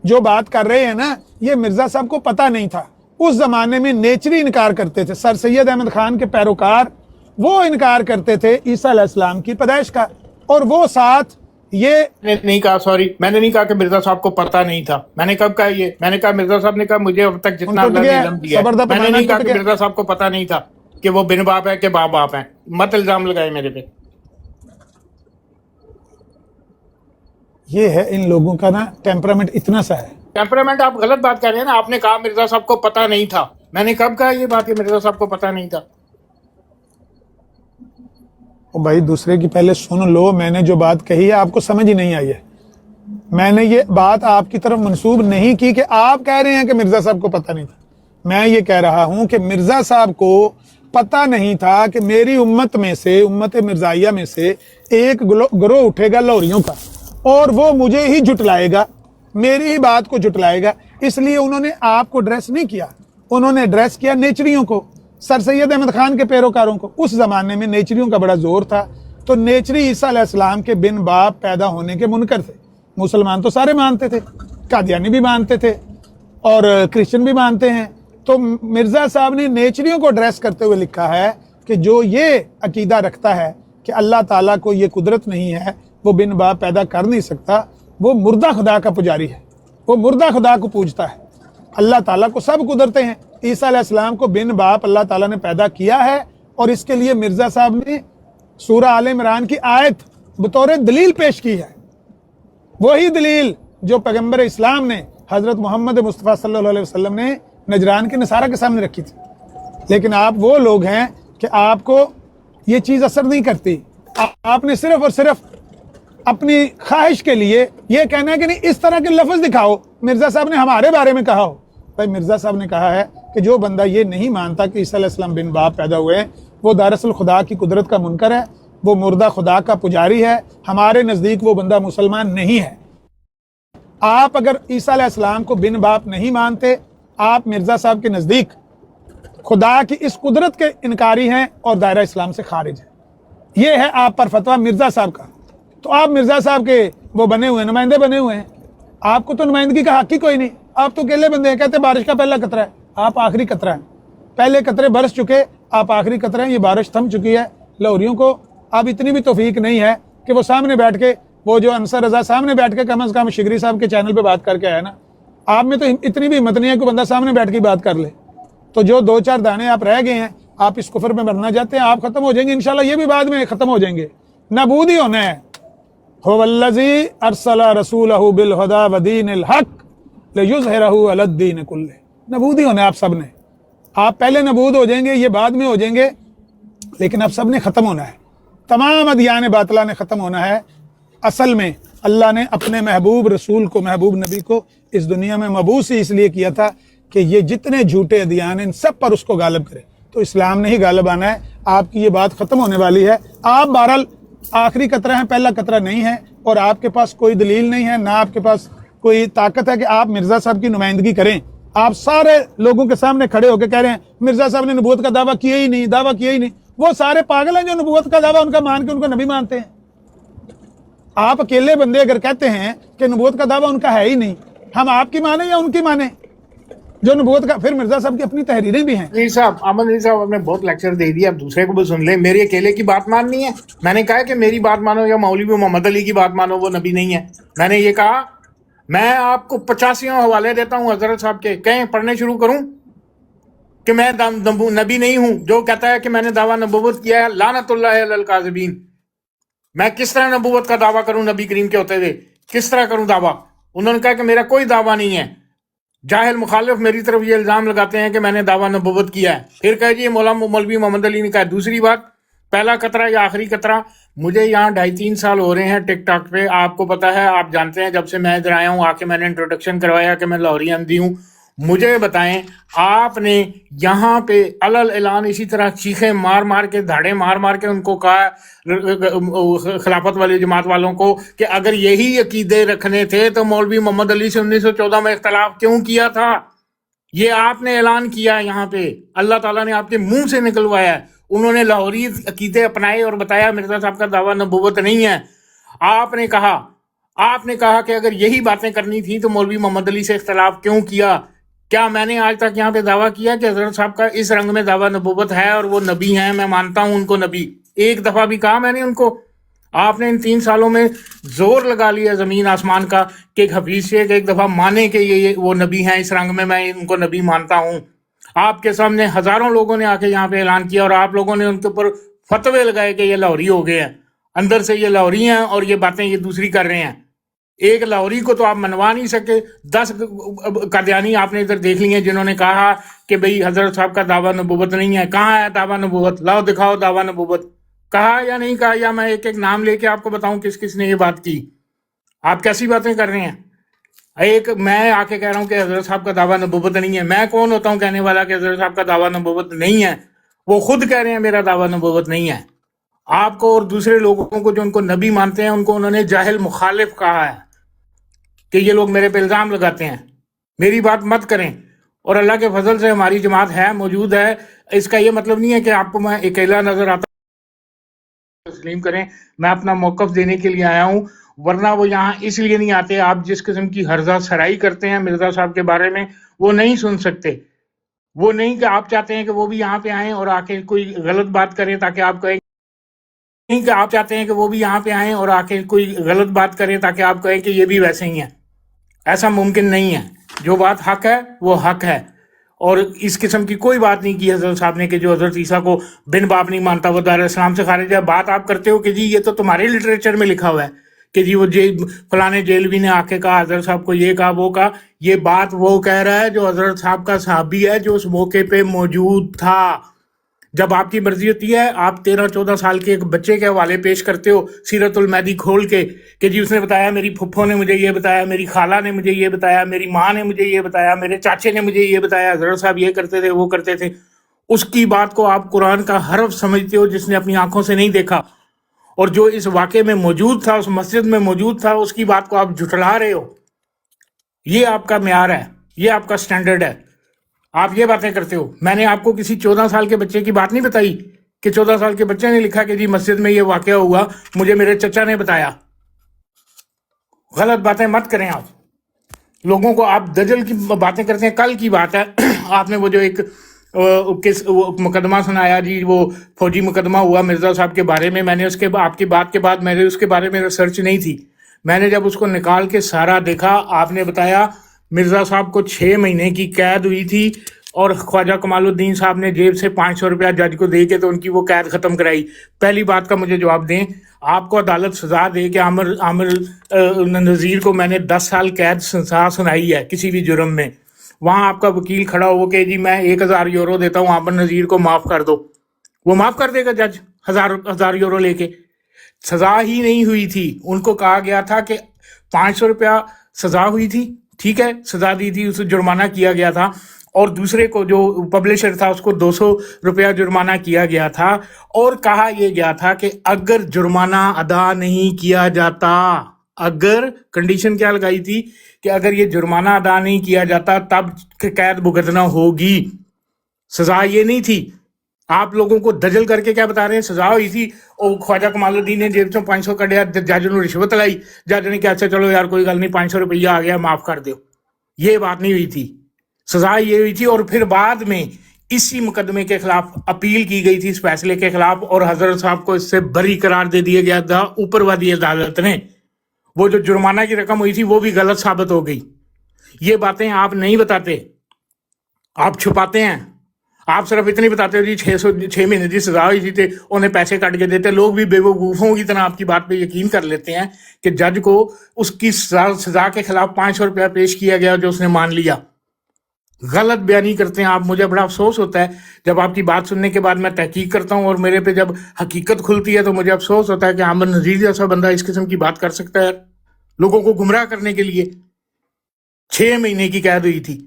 جو بات کر رہے ہیں نا, یہ مرزا صاحب کو پتہ نہیں تھا. اس زمانے میں نیچری انکار کرتے تھے. سر سید احمد خان کے پیروکار وہ انکار کرتے تھے عیسیٰ علیہ السلام کی پیدائش کا, اور وہ ساتھ یہ میں نے نہیں کہا, سوری, میں نے نہیں کہا کہ مرزا صاحب کو پتہ نہیں تھا. میں نے کب کہا یہ؟ میں نے کہا مرزا صاحب نے کہا مجھے اب تک جتنا اللہ نے علم دیا ہے, میں نے نہیں کہا کہ مرزا صاحب کو پتہ نہیں تھا کہ وہ بن باپ ہے کہ باپ باپ ہیں. مت الزام لگائے میرے پہ. یہ ہے ان لوگوں کا نا ٹیمپرامنٹ اتنا سا ہے. ٹیمپرامنٹ آپ غلط بات کر رہے ہیں نا. آپ نے کہا مرزا صاحب کو پتہ نہیں تھا. میں نے کب کہا یہ بات کہ مرزا صاحب کو پتہ نہیں تھا؟ بھائی دوسرے کی پہلے سن لو. میں نے جو بات کہی ہے آپ کو سمجھ ہی نہیں آئی ہے. میں نے یہ بات آپ کی طرف منسوب نہیں کی کہ آپ کہہ رہے ہیں کہ مرزا صاحب کو پتہ نہیں تھا. میں یہ کہہ رہا ہوں کہ مرزا صاحب کو پتہ نہیں تھا کہ میری امت میں سے, امت مرزائیہ میں سے ایک گروہ اٹھے گا لاہوریوں کا, اور وہ مجھے ہی جھٹلائے گا, میری ہی بات کو جھٹلائے گا. اس لیے انہوں نے آپ کو ایڈریس نہیں کیا, انہوں نے ایڈریس کیا نیچریوں کو, سر سید احمد خان کے پیروکاروں کو. اس زمانے میں نیچریوں کا بڑا زور تھا, تو نیچری عیسیٰ علیہ السلام کے بن باپ پیدا ہونے کے منکر تھے. مسلمان تو سارے مانتے تھے, قادیانی بھی مانتے تھے اور کرسچن بھی مانتے ہیں. تو مرزا صاحب نے نیچریوں کو ایڈریس کرتے ہوئے لکھا ہے کہ جو یہ عقیدہ رکھتا ہے کہ اللہ تعالیٰ کو یہ قدرت نہیں ہے, وہ بن باپ پیدا کر نہیں سکتا, وہ مردہ خدا کا پجاری ہے, وہ مردہ خدا کو پوجتا ہے. اللہ تعالیٰ کو سب قدرتیں ہیں, عیسیٰ علیہ السلام کو بن باپ اللہ تعالیٰ نے پیدا کیا ہے, اور اس کے لیے مرزا صاحب نے سورہ آل عمران کی آیت بطور دلیل پیش کی ہے. وہی دلیل جو پیغمبر اسلام نے, حضرت محمد مصطفیٰ صلی اللہ علیہ وسلم نے نجران کے نصارہ کے سامنے رکھی تھی. لیکن آپ وہ لوگ ہیں کہ آپ کو یہ چیز اثر نہیں کرتی. آپ نے صرف اور صرف اپنی خواہش کے لیے یہ کہنا ہے کہ نہیں اس طرح کے لفظ دکھاؤ مرزا صاحب نے ہمارے بارے میں کہا ہو. بھائی مرزا صاحب نے کہا ہے کہ جو بندہ یہ نہیں مانتا کہ عیسیٰ علیہ السلام بن باپ پیدا ہوئے ہیں, وہ دراصل خدا کی قدرت کا منکر ہے, وہ مردہ خدا کا پجاری ہے. ہمارے نزدیک وہ بندہ مسلمان نہیں ہے. آپ اگر عیسیٰ علیہ السلام کو بن باپ نہیں مانتے, آپ مرزا صاحب کے نزدیک خدا کی اس قدرت کے انکاری ہیں اور دائرہ اسلام سے خارج ہیں. یہ ہے آپ پر فتویٰ مرزا صاحب کا. تو آپ مرزا صاحب کے وہ بنے ہوئے ہیں, نمائندے بنے ہوئے ہیں. آپ کو تو نمائندگی کا حق ہی کوئی نہیں. آپ تو اکیلے بندے ہیں, کہتے ہیں بارش کا پہلا قطرہ ہے, آپ آخری قطرہ ہیں. پہلے قطرے برس چکے, آپ آخری قطرے ہیں. یہ بارش تھم چکی ہے. لاہوریوں کو اب اتنی بھی توفیق نہیں ہے کہ وہ سامنے بیٹھ کے, وہ جو انصر رضا سامنے بیٹھ کے کم از کم شگری صاحب کے چینل پہ بات کر کے آیا نا, آپ میں تو اتنی بھی ہمت نہیں ہے کہ بندہ سامنے بیٹھ کے بات کر لے. تو جو 2-4 دانے آپ رہ گئے ہیں, آپ اس کفر میں مرنا چاہتے ہیں, آپ ختم ہو جائیں گے انشاءاللہ, یہ بھی بعد میں ختم ہو جائیں گے. نبود ہی ہونا ہے. هو الذی ارسل رسولہ بالہدی ودین الحق لیظہرہ علی الدین کلہ. نبود ہی ہونا ہے آپ سب نے. آپ پہلے نبود ہو جائیں گے, یہ بعد میں ہو جائیں گے, لیکن اب سب نے ختم ہونا ہے. تمام ادیان باطلہ نے ختم ہونا ہے. اصل میں اللہ نے اپنے محبوب رسول کو, محبوب نبی کو اس دنیا میں مبعوث ہی اس لیے کیا تھا کہ یہ جتنے جھوٹے ادیان ہیں ان سب پر اس کو غالب کرے. تو اسلام نے ہی غالب آنا ہے. آپ کی یہ بات ختم ہونے والی ہے. آپ بہرحال آخری قطرہ ہیں, پہلا قطرہ نہیں ہے, اور آپ کے پاس کوئی دلیل نہیں ہے, نہ آپ کے پاس کوئی طاقت ہے کہ آپ مرزا صاحب کی نمائندگی کریں. آپ سارے لوگوں کے سامنے کھڑے ہو کے کہہ رہے ہیں مرزا صاحب نے نبوت کا دعویٰ کیا ہی نہیں. وہ سارے پاگل ہیں جو نبوت کا دعویٰ ان کا مان کے ان کو نبی مانتے ہیں. آپ اکیلے بندے اگر کہتے ہیں کہ نبوت کا دعویٰ ان کا ہے ہی نہیں, ہم آپ کی مانیں یا ان کی مانیں جو نبوت کا؟ پھر مرزا صاحب کی اپنی تحریریں بھی ہیں. علی صاحب, احمد علی صاحب, آپ نے بہت لیکچر دے دیا, اب دوسرے کو بھی سن لیں. میری اکیلے کی بات ماننی ہے؟ میں نے کہا کہ میری بات مانو یا مولوی محمد علی کی بات مانو, وہ نبی نہیں ہے. میں نے یہ کہا. میں آپ کو 85 حوالے دیتا ہوں حضرت صاحب کے, کہیں پڑھنے شروع کروں کہ میں نبی نہیں ہوں؟ جو کہتا ہے کہ میں نے دعویٰ نبوت کیا ہے, لعنت اللہ علی الکاذبین. میں کس طرح نبوت کا دعویٰ کروں نبی کریم کے ہوتے ہوئے؟ کس طرح کروں دعویٰ؟ انہوں نے کہا کہ میرا کوئی دعویٰ نہیں ہے. جاہل مخالف میری طرف یہ الزام لگاتے ہیں کہ میں نے دعویٰ نبوت کیا ہے. پھر کہا جی مولوی محمد علی نے کہا. دوسری بات, پہلا قطرہ یا آخری قطرہ, مجھے یہاں 2.5-3 سال ہو رہے ہیں ٹک ٹاک پہ. آپ کو پتا ہے, آپ جانتے ہیں, جب سے میں ادھر آیا ہوں آ کے میں نے انٹروڈکشن کروایا کہ میں لاہوری احمدی ہوں. مجھے بتائیں, آپ نے یہاں پہ علل اعلان اسی طرح چیخیں مار مار کے, دھاڑے مار مار کے ان کو کہا, خلافت والی جماعت والوں کو, کہ اگر یہی عقیدے رکھنے تھے تو مولوی محمد علی سے 1914 میں اختلاف کیوں کیا تھا؟ یہ آپ نے اعلان کیا یہاں پہ, اللہ تعالیٰ نے آپ کے منہ سے نکلوایا ہے. انہوں نے لاہوری عقیدے اپنائے اور بتایا مرزا صاحب کا دعویٰ نبوت نہیں ہے. آپ نے کہا کہ اگر یہی باتیں کرنی تھی تو مولوی محمد علی سے اختلاف کیوں کیا؟ کیا میں نے آج تک یہاں پہ دعویٰ کیا کہ حضرت صاحب کا اس رنگ میں دعویٰ نبوت ہے اور وہ نبی ہیں؟ میں مانتا ہوں ان کو نبی. ایک دفعہ بھی کہا میں نے ان کو؟ آپ نے ان 3 سالوں میں زور لگا لیا زمین آسمان کا کہ ایک حفیظ سے ایک دفعہ مانے کہ یہ وہ نبی ہیں اس رنگ میں ان کو نبی مانتا ہوں. آپ کے سامنے ہزاروں لوگوں نے آ کے یہاں پہ اعلان کیا, اور آپ لوگوں نے ان کے اوپر فتوے لگائے کہ یہ لاہوری ہو گئے ہیں, اندر سے یہ لاہوری ہیں اور یہ باتیں یہ دوسری کر رہے ہیں. ایک لاہوری کو تو آپ منوا نہیں سکے. 10 قادیانی آپ نے ادھر دیکھ لی ہیں جنہوں نے کہا کہ بھئی حضرت صاحب کا دعویٰ نبوت نہیں ہے. کہاں ہے دعویٰ نبوت؟ لاؤ دکھاؤ دعویٰ نبوت. کہا یا نہیں کہا؟ یا میں ایک ایک نام لے کے آپ کو بتاؤں کس کس نے یہ بات کی؟ آپ کیسی باتیں کر رہے ہیں؟ ایک میں آ کے کہہ رہا ہوں کہ حضرت صاحب کا دعویٰ نبوت نہیں ہے. میں کون ہوتا ہوں کہنے والا کہ حضرت صاحب کا دعویٰ نبوت نہیں ہے؟ وہ خود کہہ رہے ہیں میرا دعویٰ نبوت نہیں ہے. آپ کو اور دوسرے لوگوں کو جو ان کو نبی مانتے ہیں ان کو انہوں نے جاہل مخالف کہا ہے کہ یہ لوگ میرے پہ الزام لگاتے ہیں. میری بات مت کریں. اور اللہ کے فضل سے ہماری جماعت ہے, موجود ہے. اس کا یہ مطلب نہیں ہے کہ آپ کو میں اکیلا نظر آتا تسلیم کریں. میں اپنا موقف دینے کے لیے آیا ہوں, ورنہ وہ یہاں اس لیے نہیں آتے. آپ جس قسم کی ہرزہ سرائی کرتے ہیں مرزا صاحب کے بارے میں وہ نہیں سن سکتے. وہ نہیں کہ آپ چاہتے ہیں کہ وہ بھی یہاں پہ آئیں اور آ کے کوئی غلط بات کریں تاکہ آپ کہیں, نہیں کہ آپ چاہتے ہیں کہ وہ بھی یہاں پہ آئیں اور آ کے کوئی غلط بات کریں تاکہ آپ کہیں کہ یہ بھی ویسے ہی ہیں. ایسا ممکن نہیں ہے. جو بات حق ہے وہ حق ہے, اور اس قسم کی کوئی بات نہیں کی حضرت صاحب نے کہ جو حضرت عیسیٰ کو بن باپ نہیں مانتا وہ دار اسلام سے خارج ہے. بات آپ کرتے ہو کہ جی یہ تو تمہارے لٹریچر میں لکھا ہوا ہے کہ جی وہ فلانے جیلوی نے آ کے کہا حضرت صاحب کو یہ کہا وہ کہا. یہ بات وہ کہہ رہا ہے جو حضرت صاحب کا صحابی ہے, جو اس موقع پہ موجود تھا. جب آپ کی مرضی ہوتی ہے آپ 13-14 سال کے ایک بچے کے حوالے پیش کرتے ہو سیرت المہدی کھول کے کہ جی اس نے بتایا, میری پھپھو نے مجھے یہ بتایا, میری خالہ نے مجھے یہ بتایا, میری ماں نے مجھے یہ بتایا, میرے چاچے نے مجھے یہ بتایا, حضرت صاحب یہ کرتے تھے وہ کرتے تھے. اس کی بات کو آپ قرآن کا حرف سمجھتے ہو جس نے اپنی آنکھوں سے نہیں دیکھا, اور جو اس واقعے میں موجود تھا, اس مسجد میں موجود تھا, اس کی بات کو آپ جھٹلا رہے ہو. یہ آپ کا معیار ہے, یہ آپ کا سٹینڈرڈ ہے. آپ یہ باتیں کرتے ہو. میں نے آپ کو کسی 14 سال کے بچے کی بات نہیں بتائی کہ 14 سال کے بچے نے لکھا کہ جی مسجد میں یہ واقعہ ہوا, مجھے میرے چچا نے بتایا. غلط باتیں مت کریں آپ. لوگوں کو آپ دجل کی باتیں کرتے ہیں. کل کی بات ہے, آپ نے وہ جو ایک مقدمہ سنایا جی, وہ فوجی مقدمہ ہوا مرزا صاحب کے بارے میں. میں نے آپ کی بات کے بعد میں نے اس کے بارے میں ریسرچ نہیں تھی. میں نے جب اس کو نکال کے سارا دیکھا, آپ نے بتایا مرزا صاحب کو 6 مہینے کی قید ہوئی تھی, اور خواجہ کمال الدین صاحب نے جیب سے 500 روپیہ جج کو دے کے تو ان کی وہ قید ختم کرائی. پہلی بات کا مجھے جواب دیں, آپ کو عدالت سزا دے کہ عامر نذیر کو میں نے 10 سال قید سزا سنائی ہے کسی بھی جرم میں, وہاں آپ کا وکیل کھڑا ہو کہ جی میں 1000 یورو دیتا ہوں عامر نذیر کو معاف کر دو, وہ معاف کر دے گا جج 1000 یورو لے کے؟ سزا ہی نہیں ہوئی تھی. ان کو کہا گیا تھا کہ 500 روپیہ سزا ہوئی تھی, ٹھیک ہے, سزا دی تھی, اسے جرمانہ کیا گیا تھا, اور دوسرے کو جو پبلشر تھا اس کو 200 روپیہ جرمانہ کیا گیا تھا, اور کہا یہ گیا تھا کہ اگر جرمانہ ادا نہیں کیا جاتا, اگر کنڈیشن کیا لگائی تھی کہ اگر یہ جرمانہ ادا نہیں کیا جاتا تب قید بھگتنا ہوگی, سزا یہ نہیں تھی. آپ لوگوں کو دجل کر کے کیا بتا رہے ہیں سزا ہوئی تھی, اور خواجہ کمال الدین نے جیب سے 500 کڈیا, جج نے رشوت لائی, جج نے کہا اچھا چلو یار کوئی گل نہیں 500 روپیہ آ گیا معاف کر دو. یہ بات نہیں ہوئی تھی, سزا یہ ہوئی تھی. اور پھر بعد میں اسی مقدمے کے خلاف اپیل کی گئی تھی اس فیصلے کے خلاف, اور حضرت صاحب کو اس سے بری قرار دے دیا گیا تھا اوپر والی عدالت نے. وہ جو جرمانہ کی رقم ہوئی تھی وہ بھی غلط ثابت ہو گئی. یہ باتیں آپ نہیں بتاتے, آپ چھپاتے ہیں. آپ صرف اتنی بتاتے ہو جی 6 مہینے کی سزا ہوئی تھی انہیں پیسے کٹ کے دیتے. لوگ بھی بے وقوفوں کی طرح آپ کی بات پہ یقین کر لیتے ہیں کہ جج کو اس کی سزا کے خلاف 500 روپیہ پیش کیا گیا جو اس نے مان لیا. غلط بیانی کرتے ہیں آپ. مجھے بڑا افسوس ہوتا ہے جب آپ کی بات سننے کے بعد میں تحقیق کرتا ہوں اور میرے پہ جب حقیقت کھلتی ہے تو مجھے افسوس ہوتا ہے کہ عامر نذیر جیسا بندہ اس قسم کی بات کر سکتا ہے لوگوں کو گمراہ کرنے کے لیے. 6 مہینے کی قید ہوئی تھی,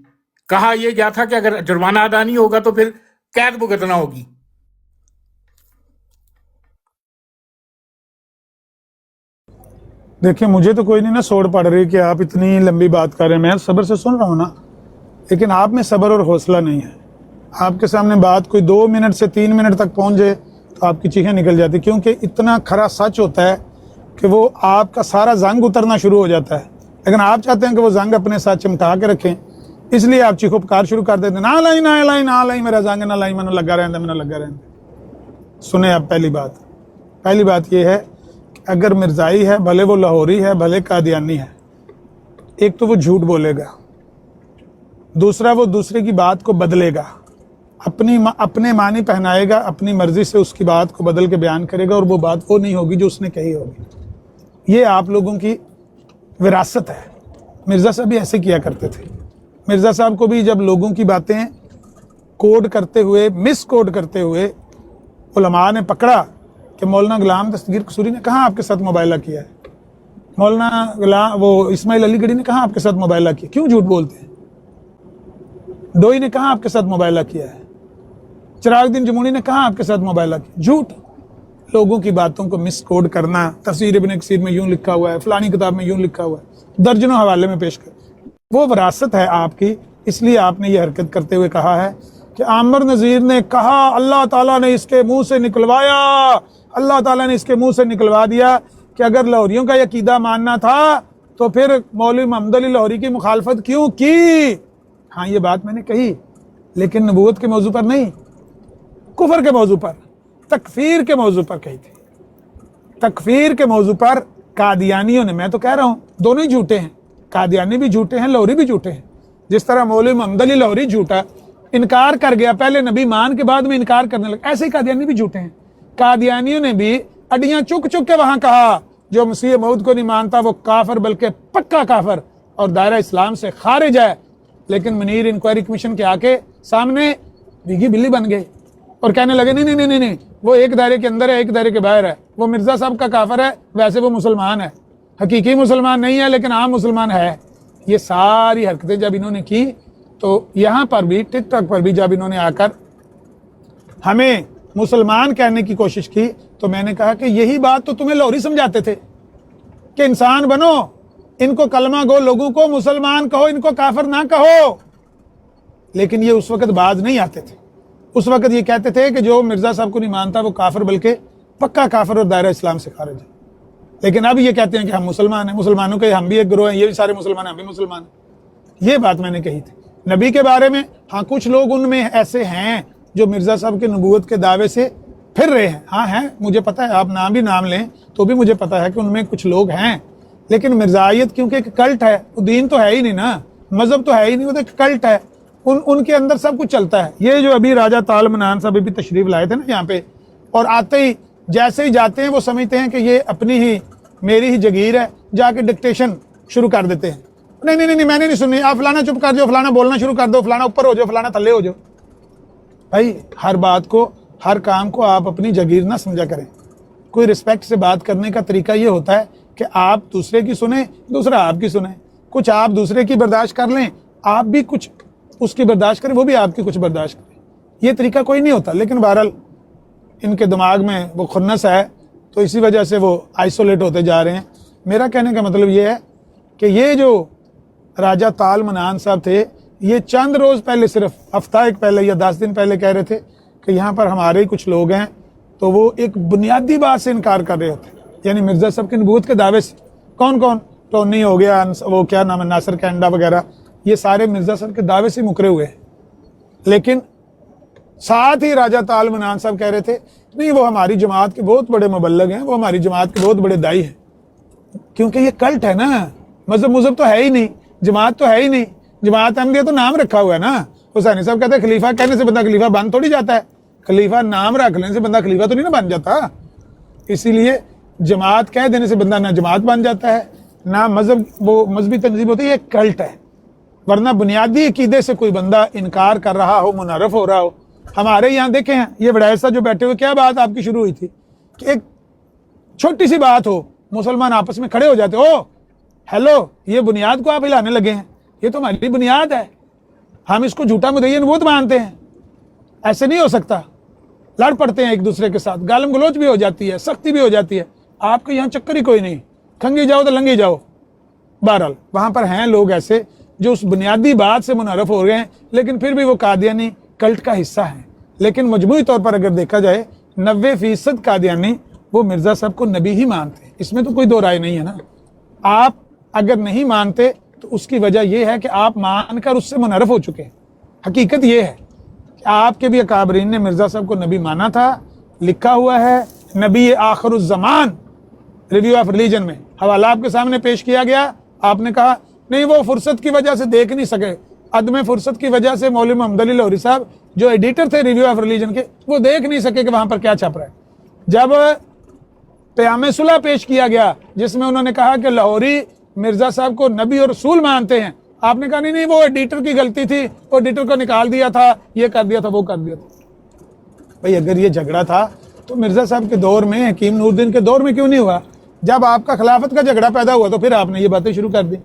کہا یہ گیا تھا کہ اگر جرمانہ ادا نہیں ہوگا تو پھر قید بھگتنا ہوگی. دیکھیں مجھے تو کوئی نہیں نا سوڑ پڑ رہی کہ آپ اتنی لمبی بات کر رہے ہیں, میں صبر سے سن رہا ہوں نا, لیکن آپ میں صبر اور حوصلہ نہیں ہے. آپ کے سامنے بات کوئی 2 منٹ سے 3 منٹ تک پہنچ جائے تو آپ کی چیخیں نکل جاتی, کیونکہ اتنا کھرا سچ ہوتا ہے کہ وہ آپ کا سارا زنگ اترنا شروع ہو جاتا ہے. لیکن آپ چاہتے ہیں کہ وہ زنگ اپنے ساتھ چمٹا کے رکھیں, اس لیے آپ چیخو پکار شروع کر دیتے ہیں, نہ لائی نہ لائی نہ لائی میرا زنگ نہ لائی, میں نے لگا رہتا میں نے لگا رہتا. سنیں آپ پہلی بات یہ ہے کہ اگر مرزائی ہے بھلے وہ لاہوری ہے بھلے قادیانی ہے, ایک تو وہ جھوٹ بولے گا, دوسرا وہ دوسرے کی بات کو بدلے گا, اپنے معنی پہنائے گا, اپنی مرضی سے اس کی بات کو بدل کے بیان کرے گا, اور وہ بات وہ نہیں ہوگی جو اس نے کہی ہوگی. یہ آپ لوگوں کی وراثت ہے. مرزا صاحب بھی ایسے کیا کرتے تھے. مرزا صاحب کو بھی جب لوگوں کی باتیں کوڈ کرتے ہوئے مس کوڈ کرتے ہوئے علماء نے پکڑا کہ مولانا غلام دستگیر قصوری نے کہاں آپ کے ساتھ مباہلہ کیا ہے, مولانا وہ اسماعیل علی گڑھی نے کہاں آپ کے ساتھ مباہلہ کیا, کیوں جھوٹ بولتے ہیں, ڈوئی نے کہاں آپ کے ساتھ مباہلہ کیا ہے, چراغ الدین جمونی نے کہاں آپ کے ساتھ مباہلہ کیا. جھوٹ, لوگوں کی باتوں کو مس کوڈ کرنا, تفسیر ابن کثیر میں یوں لکھا ہوا ہے, فلانی کتاب میں یوں لکھا ہوا ہے, درجنوں حوالے میں پیش کر. وہ وراثت ہے آپ کی, اس لیے آپ نے یہ حرکت کرتے ہوئے کہا ہے کہ عامر نذیر نے کہا اللہ تعالیٰ نے اس کے منہ سے نکلوایا, اللہ تعالیٰ نے اس کے منہ سے نکلوا دیا کہ اگر لاہوریوں کا یہ عقیدہ ماننا تھا تو پھر مولوی محمد علی لاہوری کی مخالفت کیوں کی. ہاں یہ بات میں نے کہی, لیکن نبوت کے موضوع پر نہیں, کفر کے موضوع پر, تکفیر کے موضوع پر کہی تھی. تکفیر کے موضوع پر قادیانیوں نے, میں تو کہہ رہا ہوں دونوں ہی جھوٹے ہیں, قادیانی بھی جھوٹے ہیں, لاہوری بھی جھوٹے ہیں. جس طرح مولوی محمد علی لاہوری جھوٹا, انکار کر گیا, پہلے نبی مان کے بعد میں انکار کرنے لگا, ایسے ہی قادیانی بھی جھوٹے ہیں. قادیانیوں نے بھی اڈیاں چک چک کے وہاں کہا جو مسیح موعود کو نہیں مانتا وہ کافر بلکہ پکا کافر اور دائرہ اسلام سے خارج ہے. لیکن منیر انکوائری کمیشن کے آ کے سامنے بھیگی بلی بن گئے اور کہنے لگے نہیں وہ ایک دائرے کے اندر ہے ایک دائرے کے باہر ہے, وہ مرزا صاحب کا کافر ہے, ویسے وہ مسلمان ہے, حقیقی مسلمان نہیں ہے لیکن عام مسلمان ہے. یہ ساری حرکتیں جب انہوں نے کی تو یہاں پر بھی ٹک ٹاک پر بھی جب انہوں نے آ کر ہمیں مسلمان کہنے کی کوشش کی تو میں نے کہا کہ یہی بات تو تمہیں لاہوری سمجھاتے تھے کہ انسان بنو, ان کو کلمہ گو لوگوں کو مسلمان کہو, ان کو کافر نہ کہو. لیکن یہ اس وقت باز نہیں آتے تھے. اس وقت یہ کہتے تھے کہ جو مرزا صاحب کو نہیں مانتا وہ کافر بلکہ پکا کافر اور دائرہ اسلام سے خارج ہے. لیکن اب یہ کہتے ہیں کہ ہم مسلمان ہیں, مسلمانوں کے ہم بھی ایک گروہ ہیں, یہ بھی سارے مسلمان ہیں, ہم بھی مسلمان ہیں. یہ بات میں نے کہی تھی نبی کے بارے میں. ہاں کچھ لوگ ان میں ایسے ہیں جو مرزا صاحب کے نبوت کے دعوے سے پھر رہے ہیں, ہاں ہیں, مجھے پتہ ہے, آپ نام بھی نام لیں تو بھی مجھے پتہ ہے کہ ان میں کچھ لوگ ہیں. لیکن مرزائیت کیونکہ ایک کلٹ ہے, وہ دین تو ہے ہی نہیں نا, مذہب تو ہے ہی نہیں, وہ تو ایک کلٹ ہے. ان کے اندر سب کچھ چلتا ہے. یہ جو ابھی راجہ طال منان صاحب بھی تشریف لائے تھے نا یہاں پہ, اور آتے ہی جیسے ہی جاتے ہیں وہ سمجھتے ہیں کہ یہ اپنی ہی میری ہی جگیر ہے, جا کے ڈکٹیشن شروع کر دیتے ہیں. نہیں نہیں نہیں میں نے نہیں سننی, آپ فلانا چپ کر دو, فلانا بولنا شروع کر دو, فلانا اوپر ہو جاؤ, فلانا تھلے ہو جاؤ. بھائی ہر بات کو, ہر کام کو آپ اپنی جگیر نہ سمجھا کریں. کوئی رسپیکٹ سے بات کرنے کا طریقہ یہ ہوتا ہے کہ آپ دوسرے کی سنیں, دوسرا آپ کی سنیں. کچھ آپ دوسرے کی برداشت کر لیں, آپ بھی کچھ اس کی برداشت کریں, وہ بھی آپ کی کچھ برداشت کریں. یہ طریقہ کوئی نہیں ہوتا. لیکن بہرحال ان کے دماغ میں وہ خنس ہے, تو اسی وجہ سے وہ آئسولیٹ ہوتے جا رہے ہیں. میرا کہنے کا مطلب یہ ہے کہ یہ جو راجہ طال منان صاحب تھے, یہ چند روز پہلے, صرف ہفتہ ایک پہلے یا 10 دن پہلے کہہ رہے تھے کہ یہاں پر ہمارے ہی کچھ لوگ ہیں, تو وہ ایک بنیادی بات سے انکار کر رہے ہوتے ہیں, یعنی مرزا صاحب کی نبوت کے دعوے سے. کون کون؟ ٹونی ہو گیا, وہ کیا نام ہے, ناصر کینڈا وغیرہ, یہ سارے مرزا صاحب کے دعوے سے مکرے ہوئے ہیں. لیکن ساتھ ہی راجہ طال منان صاحب کہہ رہے تھے نہیں وہ ہماری جماعت کے بہت بڑے مبلغ ہیں, وہ ہماری جماعت کے بہت بڑے دائی ہیں. کیونکہ یہ کلٹ ہے نا, مذہب تو ہے ہی نہیں, جماعت تو ہے ہی نہیں. جماعت احمدیہ تو نام رکھا ہوا ہے نا. حسینی صاحب کہتے ہیں خلیفہ کہنے سے بندہ خلیفہ بن تھوڑی جاتا ہے, خلیفہ نام رکھ لینے سے بندہ خلیفہ تو نہیں نا بن جاتا. اسی لیے جماعت کہہ دینے سے بندہ نہ جماعت بن جاتا ہے, نہ مذہب وہ مذہبی تنظیم ہوتی ہے, یہ کلٹ ہے. ورنہ بنیادی عقیدے سے کوئی بندہ انکار کر رہا ہو, منحرف ہو رہا ہو. ہمارے یہاں دیکھیں یہ وڈائر صاحب جو بیٹھے ہوئے, کیا بات آپ کی شروع ہوئی تھی کہ ایک چھوٹی سی بات ہو, مسلمان آپس میں کھڑے ہو جاتے, او ہیلو, یہ بنیاد کو آپ ہلانے لگے ہیں, یہ تو ہماری بنیاد ہے, ہم اس کو جھوٹا مدعی نبوت مانتے ہیں. ایسے نہیں ہو سکتا. لڑ پڑتے ہیں ایک دوسرے کے ساتھ, گالم گلوچ بھی ہو جاتی ہے, سختی بھی ہو جاتی ہے. آپ کے یہاں چکر ہی کوئی نہیں, کھنگی جاؤ تو لنگی جاؤ. بہرحال وہاں پر ہیں لوگ ایسے جو اس بنیادی بات سے منحرف ہو گئے ہیں, لیکن پھر بھی وہ قادیانی کلٹ کا حصہ ہیں. لیکن مجموعی طور پر اگر دیکھا جائے 90% قادیانی وہ مرزا صاحب کو نبی ہی مانتے ہیں. اس میں تو کوئی دو رائے نہیں ہے نا. آپ اگر نہیں مانتے تو اس کی وجہ یہ ہے کہ آپ مان کر اس سے منحرف ہو چکے ہیں. حقیقت یہ ہے کہ آپ کے بھی اکابرین نے مرزا صاحب کو نبی مانا تھا, لکھا ہوا ہے نبی آخر الزمان ریویو آف ریلیجن میں, حوالہ آپ کے سامنے پیش کیا گیا. آپ نے کہا نہیں وہ فرصت کی وجہ سے دیکھ نہیں سکے, عدم فرصت کی وجہ سے مولوی محمد علی لاہوری صاحب جو ایڈیٹر تھے ریویو آف ریلیجن کے, وہ دیکھ نہیں سکے کہ وہاں پر کیا چھپ رہا ہے. جب پیام صلح پیش کیا گیا جس میں انہوں نے کہا کہ لاہوری مرزا صاحب کو نبی اور رسول مانتے ہیں, آپ نے کہا نہیں وہ ایڈیٹر کی غلطی تھی, وہ ایڈیٹر کو نکال دیا تھا, یہ کر دیا تھا, وہ کر دیا تھا. بھئی اگر یہ جھگڑا تھا تو مرزا صاحب کے دور میں, حکیم نور الدین کے دور میں کیوں نہیں ہوا؟ جب آپ کا خلافت کا جھگڑا پیدا ہوا تو پھر آپ نے یہ باتیں شروع کر دی.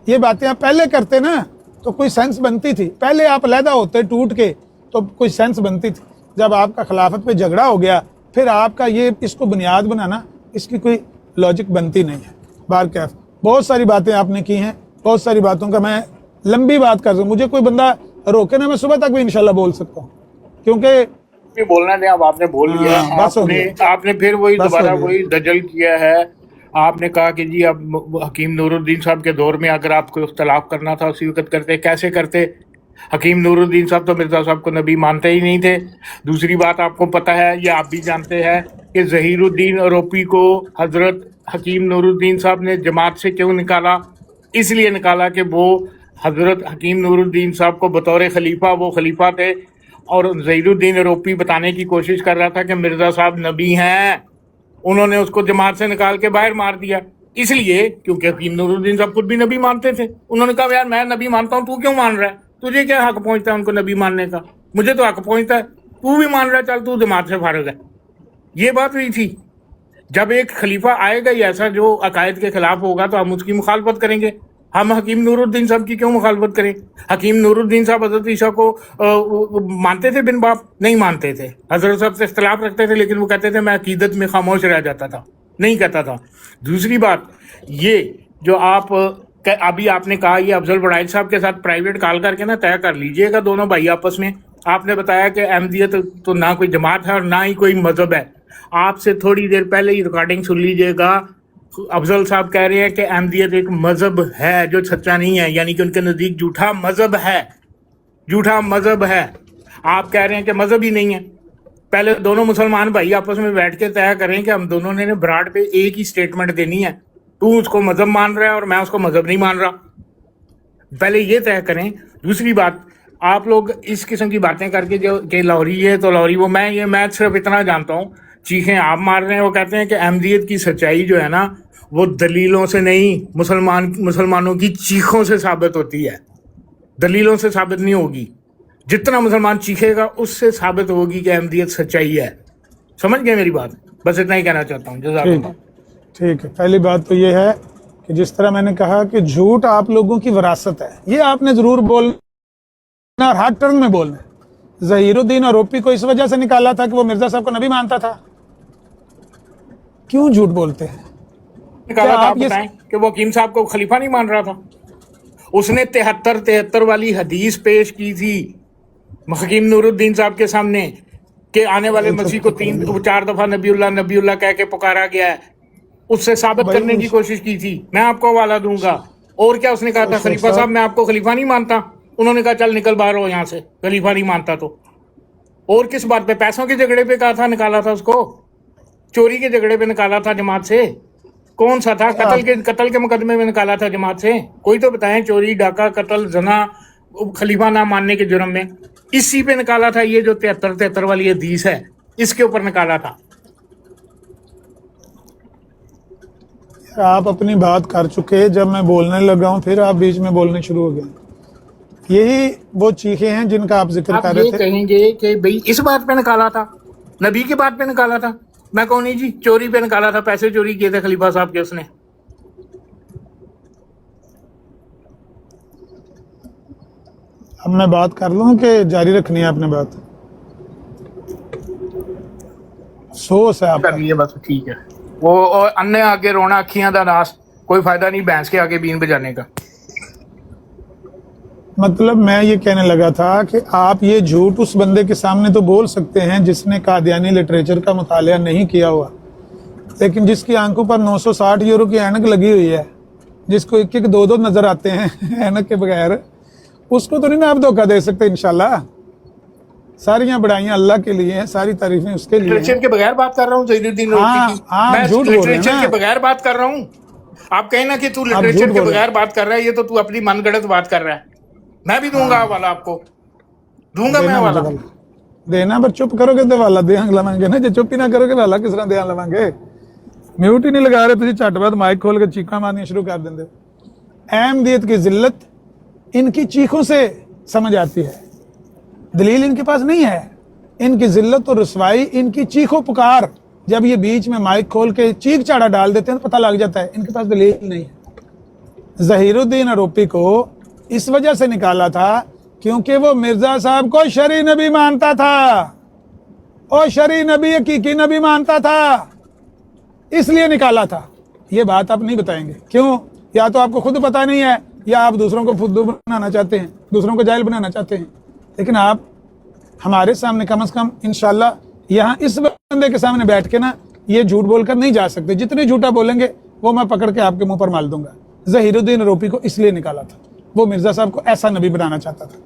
یہ باتیں آپ پہلے کرتے نا تو کوئی سینس بنتی تھی, پہلے آپ علیحدہ ہوتے ٹوٹ کے تو کوئی سینس بنتی تھی. جب آپ کا خلافت پہ جھگڑا ہو گیا پھر آپ کا یہ اس کو بنیاد بنانا, اس کی کوئی لاجک بنتی نہیں ہے. بہرکیف بہت ساری باتیں آپ نے کی ہیں, بہت ساری باتوں کا میں لمبی بات کر رہا ہوں, مجھے کوئی بندہ روکے نا, میں صبح تک بھی انشاءاللہ بول سکتا ہوں, کیونکہ بولنا نہیں. اب آپ نے بول لیا, آپ نے پھر وہی دوبارہ وہی دجل کیا ہے. آپ نے کہا کہ جی اب حکیم نور الدین صاحب کے دور میں اگر آپ کو اختلاف کرنا تھا اسی وقت کرتے. کیسے کرتے؟ حکیم نور الدین صاحب تو مرزا صاحب کو نبی مانتے ہی نہیں تھے. دوسری بات آپ کو پتہ ہے, یہ آپ بھی جانتے ہیں کہ ظہیر الدین اوروپی کو حضرت حکیم نور الدین صاحب نے جماعت سے کیوں نکالا؟ اس لیے نکالا کہ وہ حضرت حکیم نور الدین صاحب کو بطور خلیفہ, وہ خلیفہ تھے, اور ظہیر الدین اوروپی بتانے کی کوشش کر رہا تھا کہ مرزا صاحب نبی ہیں. انہوں نے اس کو جماعت سے نکال کے باہر مار دیا, اس لیے کیونکہ حکیم نور الدین صاحب خود بھی نبی مانتے تھے. انہوں نے کہا یار میں نبی مانتا ہوں, تو کیوں مان رہا ہے؟ تجھے کیا حق پہنچتا ہے ان کو نبی ماننے کا؟ مجھے تو حق پہنچتا ہے, تو بھی مان رہا ہے, چل تو جماعت سے فارغ ہے. یہ بات ہوئی تھی. جب ایک خلیفہ آئے گا ہی ایسا جو عقائد کے خلاف ہوگا تو ہم اس کی مخالفت کریں گے. ہم حکیم نور الدین صاحب کی کیوں مخالفت کریں؟ حکیم نور الدین صاحب حضرت عیسیٰ کو مانتے تھے بن باپ؟ نہیں مانتے تھے. حضرت صاحب سے اختلاف رکھتے تھے, لیکن وہ کہتے تھے میں عقیدت میں خاموش رہ جاتا تھا, نہیں کہتا تھا. دوسری بات یہ جو ابھی آپ نے کہا, یہ افضل بڑائچ صاحب کے ساتھ پرائیویٹ کال کر کے نا طے کر لیجئے گا دونوں بھائی آپس میں. آپ نے بتایا کہ احمدیت تو نہ کوئی جماعت ہے اور نہ ہی کوئی مذہب ہے. آپ سے تھوڑی دیر پہلے ہی ریکارڈنگ سن لیجئے گا, افضل صاحب کہہ رہے ہیں کہ احمدیت ایک مذہب ہے جو سچا نہیں ہے, یعنی کہ ان کے نزدیک جھوٹا مذہب ہے, جھوٹا مذہب ہے. آپ کہہ رہے ہیں کہ مذہب ہی نہیں ہے. پہلے دونوں مسلمان بھائی آپس میں بیٹھ کے طے کریں کہ ہم دونوں نے براڈ پہ ایک ہی سٹیٹمنٹ دینی ہے. تو اس کو مذہب مان رہا ہے اور میں اس کو مذہب نہیں مان رہا. پہلے یہ طے کریں. دوسری بات, آپ لوگ اس قسم کی باتیں کر کے جو کہ لاہوری ہے تو لاہوری وہ، میں صرف اتنا جانتا ہوں، چیخیں آپ مار رہے ہیں، وہ کہتے ہیں کہ احمدیت کی سچائی جو ہے نا وہ دلیلوں سے نہیں، مسلمانوں کی چیخوں سے ثابت ہوتی ہے، دلیلوں سے ثابت نہیں ہوگی. جتنا مسلمان چیخے گا اس سے ثابت ہوگی کہ احمدیت سچائی ہے. سمجھ گئے میری بات؟ بس اتنا ہی کہنا چاہتا ہوں. جزاک ٹھیک اللہ. ٹھیک ہے. پہلی بات تو یہ ہے کہ جس طرح میں نے کہا کہ جھوٹ آپ لوگوں کی وراثت ہے، یہ آپ نے ضرور بولنا اور ہر ٹرن میں بولنا ہے. ظہیر الدین اوروپی کو اس وجہ سے نکالا تھا کہ وہ مرزا صاحب کو نبی مانتا تھا. کیوں جھوٹ بولتے ہیں؟ نکالا تھا، آپ یہ بتائیں کہ وہ حکیم صاحب کو خلیفہ نہیں مان رہا تھا؟ اس نے 73 والی حدیث پیش کی تھی حکیم نور الدین صاحب کے سامنے کہ آنے والے مسیح کو 4 دفعہ نبی اللہ کہہ کے پکارا گیا ہے. اس سے ثابت کرنے کی کوشش کی تھی. میں آپ کو حوالہ دوں گا. اور کیا اس نے کہا تھا؟ خلیفہ صاحب میں آپ کو خلیفہ نہیں مانتا. انہوں نے کہا چل نکل باہر ہو یہاں سے، خلیفہ نہیں مانتا تو. اور کس بات پہ؟ پیسوں کے جھگڑے پہ کہا تھا، نکالا تھا اس کو. چوری کے جھگڑے پہ نکالا تھا جماعت سے. کون سا تھا؟ قتل کے مقدمے میں نکالا تھا جماعت سے. کوئی تو بتائیں. چوری، ڈاکہ، قتل، زنا، خلیفہ نہ ماننے کے جرم میں اسی پہ نکالا تھا. یہ جو 73 والی حدیث ہے اس کے اوپر نکالا تھا. آپ اپنی بات کر چکے، جب میں بولنے لگا ہوں پھر آپ بیچ میں بولنے شروع ہو گئے. یہی وہ چیخیں ہیں جن کا آپ ذکر کر آپ رہے یہ تھے. کہیں گے کہ بھئی اس بات پہ نکالا تھا، نبی کی بات پہ نکالا تھا. میں کہوں نہیں جی، چوری پہ نکالا تھا، پیسے چوری کیے تھے خلیفہ صاحب کے اس نے. اب میں بات کر لوں کہ جاری رکھنی ہے آپ نے بات؟ افسوس ہے آپ کا. یہ بس ٹھیک ہے. وہ انے آگے رونا اکھیاں دا ناس، کوئی فائدہ نہیں بھینس کے آگے بین بجانے کا. مطلب میں یہ کہنے لگا تھا کہ آپ یہ جھوٹ اس بندے کے سامنے تو بول سکتے ہیں جس نے قادیانی لٹریچر کا مطالعہ نہیں کیا ہوا، لیکن جس کی آنکھوں پر 960 یورو کی اینک لگی ہوئی ہے، جس کو 1-2 نظر آتے ہیں اینک کے بغیر، اس کو تو نہیں نا آپ دھوکہ دے سکتے. انشاءاللہ ساریاں بڑائیاں اللہ کے لیے ہیں، ساری تعریفیں اس کے لیے ہیں. لٹریچر کے بغیر بات کر رہا ہوں ظہیر الدین اوروسی کی. میں جھوٹ بول رہے ہیں لٹریچر نا. کے بغیر بات کر رہا ہوں. آپ کہیں نا کہ تو لٹریچر کے بغیر بات کر رہا ہے، یہ تو اپنی من گڑت بات کر رہا ہے. میں بھی دوں گا حوالہ، آپ کو دوں گا میں حوالہ. دینا پر چپ کرو گے تو حوالہ دیاں لواں گے نا. جی چپ ہی نہ کرو گے حوالہ کس طرح دیاں لواں گے؟ میوٹ ہی نہیں لگا رہے، تجھے چٹ بعد مائک کھول کے چیخاں مارنی شروع کر دیں. احمدیت کی ذلت ان کی چیخوں سے سمجھ آتی ہے، دلیل ان کے پاس نہیں ہے. ان کی ذلت اور رسوائی ان کی چیخوں پکار. جب یہ بیچ میں مائک کھول کے چیخ چاڑا ڈال دیتے ہیں تو پتہ لگ جاتا ہے ان کے پاس دلیل نہیں ہے. ظہیر الدین اوروپی کو اس وجہ سے نکالا تھا کیونکہ وہ مرزا صاحب کو شرعی نبی مانتا تھا، اور شرعی نبی حقیقی نبی مانتا تھا، اس لیے نکالا تھا. یہ بات آپ نہیں بتائیں گے کیوں؟ یا تو آپ کو خود پتہ نہیں ہے، یا آپ دوسروں کو فدو بنانا چاہتے ہیں، دوسروں کو جاہل بنانا چاہتے ہیں. لیکن آپ ہمارے سامنے کم از کم انشاءاللہ یہاں اس بندے کے سامنے بیٹھ کے نا یہ جھوٹ بول کر نہیں جا سکتے. جتنے جھوٹا بولیں گے وہ میں پکڑ کے آپ کے منہ پر مال دوں گا. ظہیر الدین اوروپی کو اس لیے نکالا تھا، وہ مرزا صاحب کو ایسا نبی بنانا چاہتا تھا.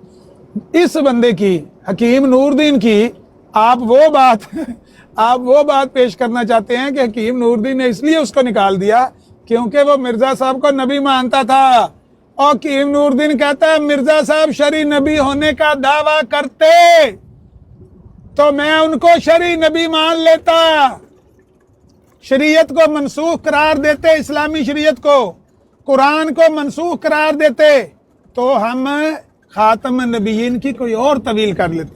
اس بندے کی، حکیم نور الدین کی، آپ وہ بات پیش کرنا چاہتے ہیں کہ حکیم نور الدین نے اس لیے اس کو نکال دیا کیونکہ وہ مرزا صاحب کو نبی مانتا تھا. اور حکیم نور الدین کہتا ہے مرزا صاحب شرعی نبی ہونے کا دعویٰ کرتے تو میں ان کو شرعی نبی مان لیتا. شریعت کو منسوخ قرار دیتے، اسلامی شریعت کو، قرآن کو منسوخ قرار دیتے تو ہم خاتم النبیین کی کوئی اور طویل کر لیتے.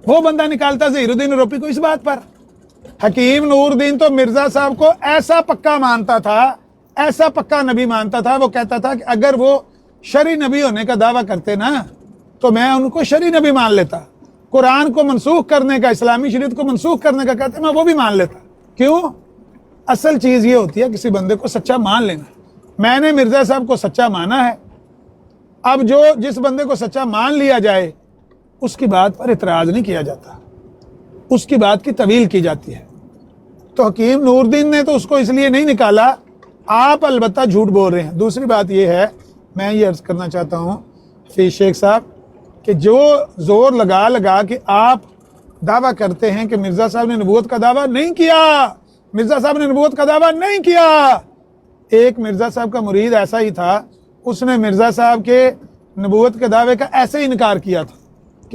وہ بندہ نکالتا ظہیر الدین اوروپی کو اس بات پر. حکیم نور الدین تو مرزا صاحب کو ایسا پکا مانتا تھا، ایسا پکا نبی مانتا تھا. وہ کہتا تھا کہ اگر وہ شرعی نبی ہونے کا دعویٰ کرتے نا تو میں ان کو شرعی نبی مان لیتا. قرآن کو منسوخ کرنے کا، اسلامی شریعت کو منسوخ کرنے کا کہتے میں وہ بھی مان لیتا. کیوں؟ اصل چیز یہ ہوتی ہے کسی بندے کو سچا مان لینا. میں نے مرزا صاحب کو سچا مانا ہے. اب جس بندے کو سچا مان لیا جائے اس کی بات پر اعتراض نہیں کیا جاتا، اس کی بات کی طویل کی جاتی ہے. تو حکیم نور الدین نے تو اس کو اس لیے نہیں نکالا. آپ البتہ جھوٹ بول رہے ہیں. دوسری بات یہ ہے، میں یہ عرض کرنا چاہتا ہوں حفیظ شیخ صاحب کہ جو زور لگا کہ آپ دعویٰ کرتے ہیں کہ مرزا صاحب نے نبوت کا دعویٰ نہیں کیا، مرزا صاحب نے نبوت کا دعویٰ نہیں کیا. ایک مرزا صاحب کا مرید ایسا ہی تھا، اس نے مرزا صاحب کے نبوت کے دعوے کا ایسے ہی انکار کیا تھا.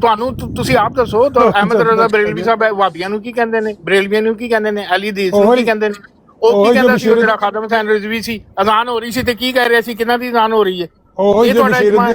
ਤੁਹਾਨੂੰ ਤੁਸੀਂ ਆਪ ਦੱਸੋ ਤਾਂ ਅਹਿਮਦ ਰਜ਼ਾ ਬਰੇਲਵੀ ਸਾਹਿਬ ਵਾਬੀਆਂ ਨੂੰ ਕੀ ਕਹਿੰਦੇ ਨੇ, ਬਰੇਲਵੀਆਂ ਨੂੰ ਕੀ ਕਹਿੰਦੇ ਨੇ, ਅਲੀ ਹਦੀਸ ਨੂੰ ਕੀ ਕਹਿੰਦੇ ਨੇ? ਉਹ ਕੀ ਕਹਿੰਦਾ ਸੀ ਜਿਹੜਾ ਖਾਦਮ ਹੁਸੈਨ ਰਿਜ਼ਵੀ ਸੀ, ਅਜ਼ਾਨ ਹੋ ਰਹੀ ਸੀ ਤੇ ਕੀ ਕਹਿ ਰਿਹਾ ਸੀ, ਕਿਹਨਾਂ ਦੀ ਅਜ਼ਾਨ ਹੋ ਰਹੀ ਹੈ? ਇਹ ਤੁਹਾਡਾ ਇਜਮਾ ਹੈ।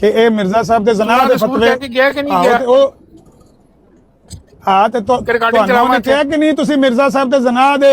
ਕਿ ਇਹ ਮਿਰਜ਼ਾ ਸਾਹਿਬ ਦੇ ਜ਼ਨਾਹ ਦੇ ਫਤਵੇ ਕਹਿ ਕੇ ਗਿਆ ਕਿ ਨਹੀਂ ਗਿਆ? ਉਹ ਹਾਂ ਤੇ ਤੁਹਾਨੂੰ ਕਿਹਾ ਕਿ ਨਹੀਂ ਤੁਸੀਂ ਮਿਰਜ਼ਾ ਸਾਹਿਬ ਤੇ ਜ਼ਨਾਹ ਦੇ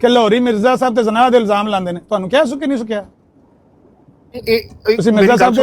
ਕਿ ਲਾਹੌਰੀ ਮਿਰਜ਼ਾ ਸਾਹਿਬ ਤੇ ਜ਼ਨਾਹ ਦੇ ਇਲਜ਼ਾਮ ਲਾਉਂਦੇ ਨੇ? ਤੁਹਾਨੂੰ ਕਿਹਾ ਸੋ ਕਿ ਨਹੀਂ ਸੋ ਕਿਹਾ? ਤੁਸੀਂ ਮਿਰਜ਼ਾ ਸਾਹਿਬ ਦੇ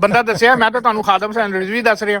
ਬੰਦਾ ਦੱਸਿਆ। ਮੈਂ ਤਾਂ ਤੁਹਾਨੂੰ ਖਾਦਮ ਹੁਸੈਨ ਰਿਜ਼ਵੀ ਦੱਸ ਰਿਹਾ।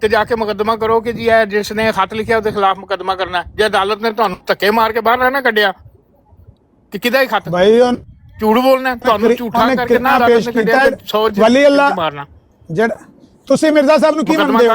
ਤੇ ਜਾ ਕੇ ਮੁਕੱਦਮਾ ਕਰੋ ਕਿ ਜੀ ਇਹ ਜਿਸ ਨੇ ਖਤ ਲਿਖਿਆ ਉਹਦੇ ਖਿਲਾਫ ਮੁਕੱਦਮਾ ਕਰਨਾ। ਜੇ ਅਦਾਲਤ ਨੇ ਤੁਹਾਨੂੰ ਧੱਕੇ ਮਾਰ ਕੇ ਬਾਹਰ ਨਾ ਕੱਢਿਆ ਕਿ ਕਿਹਦਾ ਹੀ ਖਤ? ਭਾਈ ਝੂਠ ਬੋਲਣਾ, ਤੁਹਾਨੂੰ ਝੂਠਾ ਕਰਕੇ ਨਾ ਅਦਾਲਤ ਨੇ ਕੱਢਿਆ 100 ਵਲੀ ਅੱਲਾਹ ਮਾਰਨਾ। ਜਿਹੜਾ ਤੁਸੀਂ ਮਿਰਜ਼ਾ ਸਾਹਿਬ ਨੂੰ ਕੀ ਮੰਨਦੇ ਹੋ?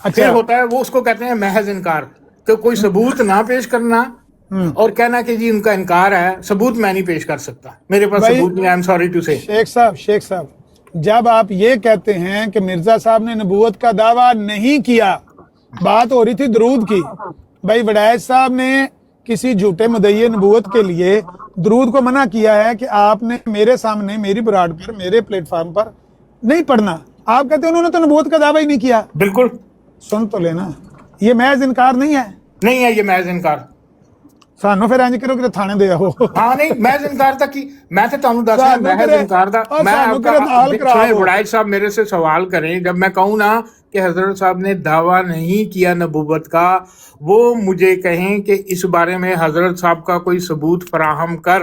اچھا پھر ہوتا ہے وہ اس کو کہتے ہیں محض انکار. تو کوئی ثبوت نہ پیش کرنا اور کہنا کہ جی ان کا انکار ہے, ثبوت میں نہیں پیش کر سکتا, میرے پاس بھائی ثبوت نہیں, آئی ایم سوری ٹو سے. شیخ صاحب جب آپ یہ کہتے ہیں کہ مرزا صاحب نے نبوت کا دعویٰ نہیں کیا, بات ہو رہی تھی درود کی. بھائی وڈائچ صاحب نے کسی جھوٹے مدعی نبوت کے لیے درود کو منع کیا ہے کہ آپ نے میرے سامنے, میری براڈ پر, میرے پلیٹ فارم پر نہیں پڑھنا. آپ کہتے ہیں انہوں نے تو نبوت کا دعویٰ ہی نہیں کیا. بالکل سن تو لینا, یہ محض انکار نہیں ہے. نہیں ہے یہ محض انکار. سانو پھر انج کرو کہ تھانے دے آؤ. ہاں نہیں محض انکار تک کی میں تو تانوں دس رہا محض انکار دا. میں آپ کا وڈائچ صاحب میرے سے سوال کریں, جب میں کہوں نا کہ حضرت صاحب نے دعویٰ نہیں کیا نبوت کا, وہ مجھے کہیں کہ اس بارے میں حضرت صاحب کا کوئی ثبوت فراہم کر.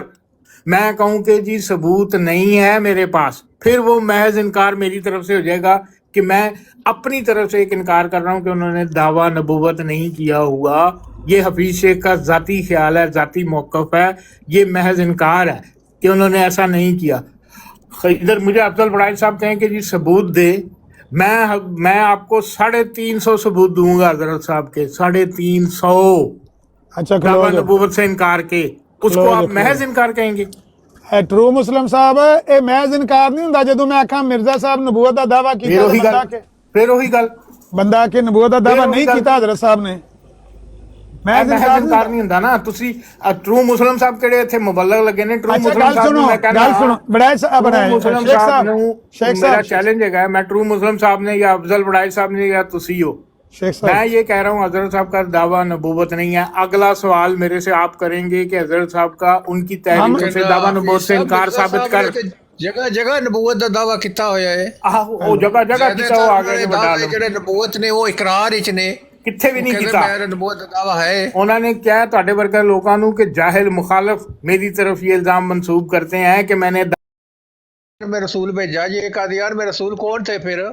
میں کہوں کہ جی ثبوت نہیں ہے میرے پاس, پھر وہ محض انکار میری طرف سے ہو جائے گا کہ میں اپنی طرف سے ایک انکار کر رہا ہوں کہ انہوں نے دعویٰ نبوت نہیں کیا ہوا. یہ حفیظ شیخ کا ذاتی خیال ہے, ذاتی موقف ہے, یہ محض انکار ہے کہ انہوں نے ایسا نہیں کیا. ادھر مجھے افضل وڈائچ صاحب کہیں کہ جی ثبوت دے, میں آپ کو 350 ثبوت دوں گا حضرت صاحب کے, 350. اچھا دعویٰ نبوت سے انکار کے, اس کو آپ محض انکار کہیں گے؟ ٹرو مسلم صاحب اے محض انکار نہیں ہوندا جدوں میں آکھاں مرزا صاحب نبوت دا دعویٰ کیتا, پھر وہی گل بندہ کہ نبوت دا دعویٰ نہیں کیتا حضرت صاحب نے, محض انکار نہیں ہوندا نا. تسی ٹرو مسلم صاحب کہڑے تھے مبلغ لگے نے, ٹرو مسلم صاحب نے, میں کہنا مسلم صاحب نو میرا چیلنج ہے, میں ٹرو مسلم صاحب نے یا افضل وڈائچ صاحب نے یا تسی ہو, میں یہ کہہ رہا ہوں حضرت صاحب کا دعویٰ نبوت نہیں ہے. اگلا سوال میرے سے آپ کریں گے کہ حضرت صاحب کا ان کی تحریر سے دعویٰ نبوت سے انکار ثابت کر. جگہ جگہ نبوت دا دعویٰ کیتا ہویا ہے, وہ جگہ جگہ کیتا ہو آگے دعوے جڑے نبوت نے وہ اقرار وچ نے, کتھے بھی نہیں کیتا. میرا نبوت دا دعویٰ ہے. انہوں نے کیا ہے تہاڈے ورگے لوکاں نوں کہ جاہل مخالف میری طرف یہ الزام منسوب کرتے ہیں کہ میں نے میں رسول بھیجا. یہ قادیان میں رسول کون تھے پھر؟